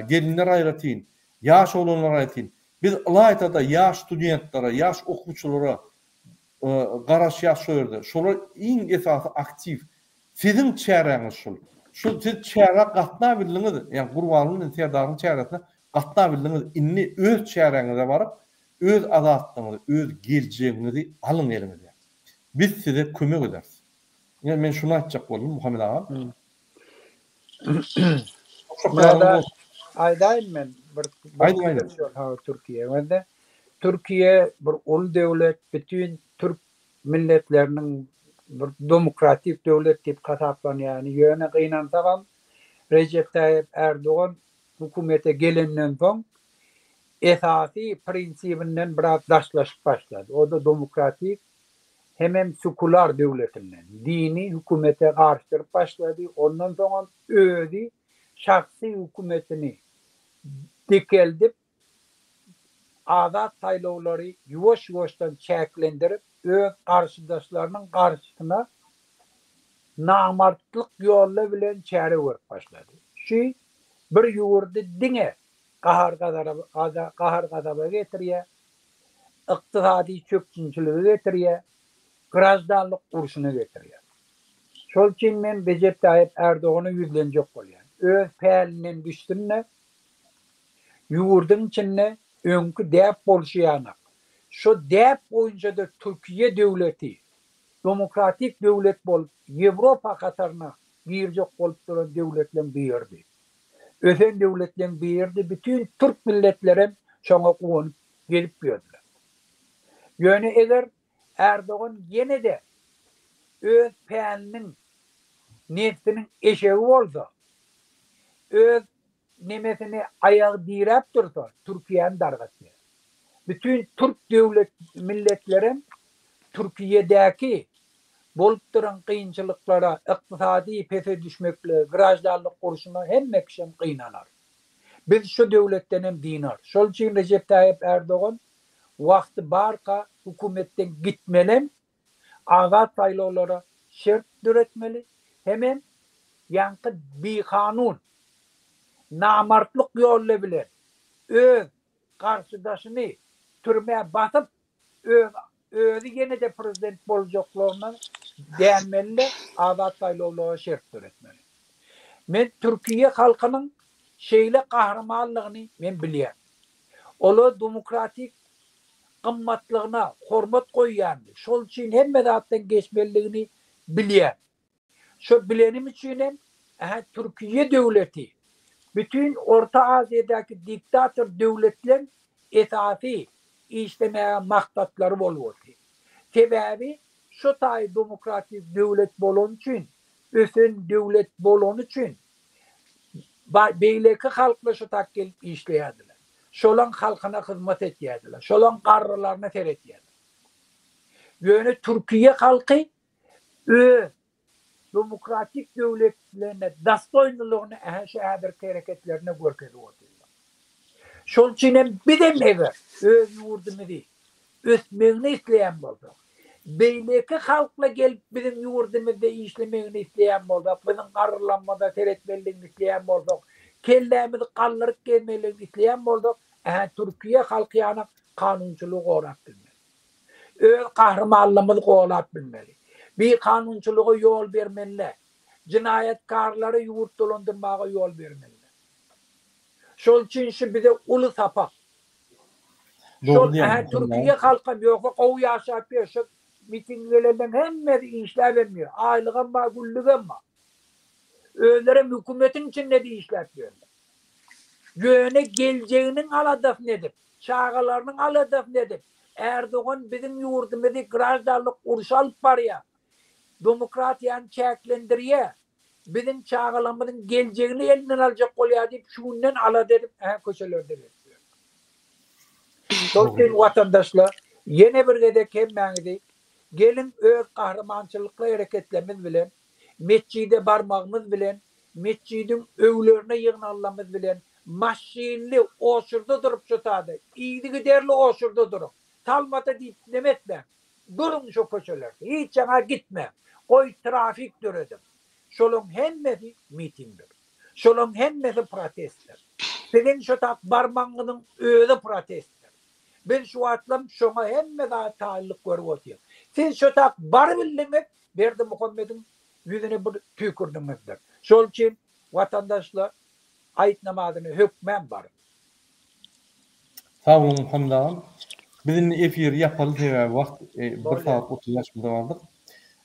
gelinler aýratyn, ýaş olanlar aýratyn. Biz Ilaytada ýaş studentlara, ýaş okuwçylara garaş ýaşyrdy. Şolar iň esasy aktiv. Sizin çäreňiz şol. Şu siz çäre gatna bildiňiz, ýa Gurbanyň tärdaryň çäresine gatna bildiňiz. Inni öz çäreňize baryp, öz azatlygyňyzy, öz geljegiňizi alyň eliňizde. Biz size kömek ederiz. Yani men şunu aýtjak boldum Muhammed ağa. Aýdaýyn men bir Türkiýe. Türkiýe bir ul döwlet, bütün Türk milletleriniň bir demokratik döwlet diýip hasaplanýan ýöne gynansaňam Recep Tayyip Erdoğan hukumete gelenden soň esasy prinsibinden biraz daşlaşyp başlady. O da demokratik hem sekular döwletinden dini hükümete karşı başladı. Ondan sonra ödi şahsi hükümetini dikeldip azat saýlawlary ýuwaş-ýuwaşdan çäklendirip öz karşıdaşlarının karşısına namartlyk ýolla bilen çäre berip başlady. Şu bir ýurdy diňe kahar gadaba getirýär, ykdysady çökçünçiligi getirýär. Grajdanlyk urşuny getirýär. Şol üçin men Recep Tayyip Erdoğan'ı yüzlenjek bolýan. Öz pälinden düşdünne, ýurdyň içinde öňkü däp bolşýanyk. Şo däp boýunça da Türkiýe döwleti, demokratik döwlet bolup, Ýewropa katarına girjek bolup duran döwletleň birdi. Ösen döwletleň birdi, bütün Türk milletleri şoňa gowunyp gelip ýördiler. Ýöne eger Erdoğan yine de öz peýaninin nefsinin eşeği olsa, öz nemesini ayağı direp dursa, Türkiye'nin dargası. Bütün Türk devlet milletlerin Türkiye'deki bolup duran kıyınçılıklara, iktisadi pese düşmekle, virajlarlık kuruşuna hemme kişim kıynanar. Biz şu devletten hem dinar. Şol için Recep Tayyip Erdoğan vakti barka hükümetten gitmelen ağat sayılara şert düretmeli. Hemen yankı bir kanun namartlık yolla bilen öz karşıdaşını türmeye basıp özü yine de prezident bolacaklarına değinmeli, ağat sayılara şert düretmeli. Men Türkiye halkının şeyle kahramanlığını men biliyorum. Ola demokratik kımmatlığına hormat koyyan, şol için hemme zattan geçmeliğini biliyorum. Şu bilenim için Türkiye devleti, bütün Orta Asya'daki diktatör devletlerin esası işlemeye maktatları oluyor. Sebebi şu tay demokratik devlet bolon için, ösen devlet bolon için beyleki halkla şu tak gelip işleyediler. Şolan halkına hizmet etiyediler. Şolan kararlarına seyretiyediler. Yönü Türkiye halkı demokratik devletlerine dastoynuluğunu şehir hareketlerine görkezi ortaya. Şol için bir de meve öz yurdumuzu ötmeğini isteyen oldu. Beyleki halkla gelip bizim yurdumuzda işlemeğini isteyen oldu. Bizim kararlanmada seyretmeliğini isteyen oldu. Kellerimizi kaldırıp gelmeliğini isteyen oldu. Türkiye halkı yani kanunçuluğu koğrap bilmeli. Öz kahramanlığımızı koğrap bilmeli. Bir kanunçuluğu yol vermeliler. Cinayetkarları yurt dolandırmaya yol vermeliler. Şol için şu bize ulu sapak. Türkiye halkı yok. Kovu yaşayıp yaşayıp mitinglerden hemmesi işler vermiyor. Aylığın var, güllüğün var. Öğlerim hükümetin içinde de işler veriyorlar. Yöne geleceğinin aladaf nedir? Çağalarının aladaf nedir? Erdoğan bizim yurdumuzu grajdarlık urşalıp var ya. Demokratiyanı çeklendiriyor. Bizim çağalarımızın geleceğini elinden alacak oluyor deyip şundan ala dedim. Köşelerde bekliyor. Dolayısıyla vatandaşlar yine bir gedek hemmenizi gelin öz kahramançılıkla hareketlerimiz bilen, mescide barmağımız bilen, mescidin övlerine yığınallamız bilen, maşinli oşurda durup şutadı. İyiydi giderli oşurda durup. Talmata deyip demetme. Durun şu köşelerde. Hiç yana gitme. Koy trafik düredim. Şolun hemmesi mitingdir. Şolun hemmesi protesttir. Senin şu tak barmağının öyle protesttir. Ben şu atlam şuna hemme daha tahallık görüp otuyor. Siz şu tak bar bildiniz, verdi Muhammed'in yüzüne bir tükürdünüzdür. Şol için vatandaşlar ayet namazını hükmen var. Sağ olun Muhammed ağam. Bizim efir yapalı tebe vakt 1 saat 30 yaşında vardık.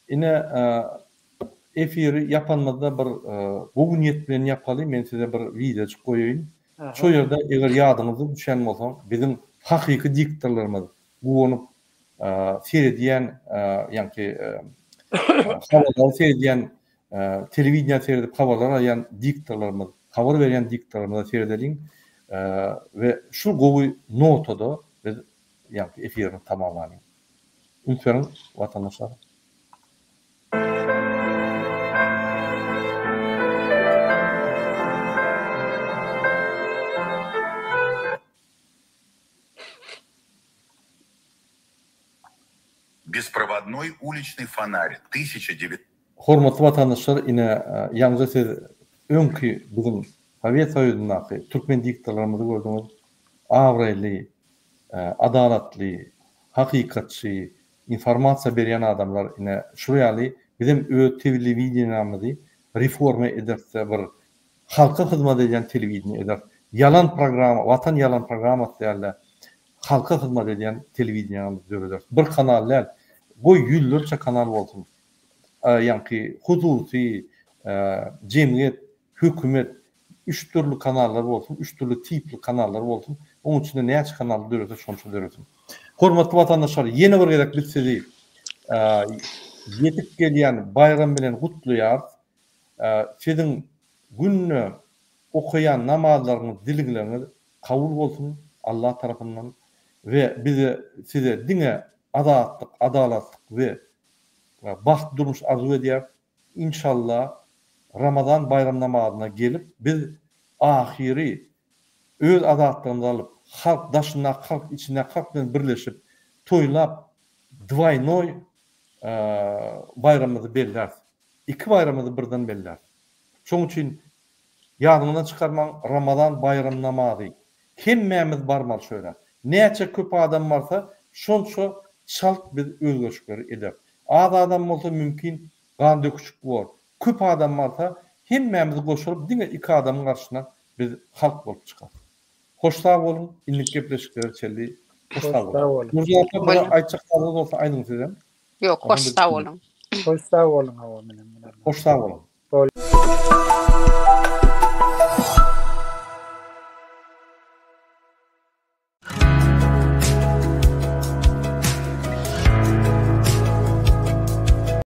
Yine efiri yapanmada bir bugün yetmeyen yapalı. Ben size bir video koyayım. Şu yerde eğer yadınızı düşen olsam bizim hakiki diktatörlerimiz bu onu seyrediyen yani havaları seyrediyen televizyon seyredip havalar arayan diktatörlerimiz, haber veren diktatörlerimiz seyredelim ve şu govu notada ve yani efirini tamamlayalım. Lütfen vatandaşlar. Беспроводной уличный фонарь 1900. Hormatly vatandaşlar, ine ýalňy siz öňki bizim Sovet Soýuzynyňky türkmen diktatörlerimizi gördüňiz. Awraly, adalatly, hakykatçy, informasiýa berýän adamlar ine şurýaly bizim telewizionyamyzy reforma ederse bir halka hyzmat edýän telewizyon eder. Yalan program, watan yalan programmaty ýaly halka hyzmat edýän telewizionyamyzy görýär. Bir kanallar goý ýüllerçe kanal bolsun. Yani hususi, cemiyet, hükümet, 3 türlü kanallar olsun, 3 türlü tipli kanallar olsun. Onun içinde ne açık kanallar görüyorsa şonça görüyorsun. Hormatly vatandaşlar, yeni bir gedek biz sizi yetip gelýän bayram bilen gutlaýar. Sizin günni okuyan namazlarınız, diligleriniz kabul bolsun Allah tarafından ve bize size dine adalatlık ve baht durmuş arzu edýär. İnşallah Ramazan bayram namazına gelip biz ahiri öz adatlığımızı alıp halk daşına, halk içine, halk bilen birleşip toylap dvaynoy bayramımızı beller. İki bayramımızı birden beller. Şoň üçin ýadymyzdan çykarmaň Ramazan bayram namazy. Hemmemiz barmal şöyle. Näçe köp adam varsa şonça şalt biz özgöçleri eder. Az adam bolsa mümkin gan döküşük bol. Köp adam varsa hemmemiz goşulyp diňe iki adamyň garşyna biz halk bolup çykar. Hoşsag bolun, inlik gepleşikleri çeldi. Hoşsag bolun. Murjapda aýtjaklarynız bolsa aýdyň sizem. Yok, hoşsag bolun. Hoşsag bolun. Hoşsag bolun.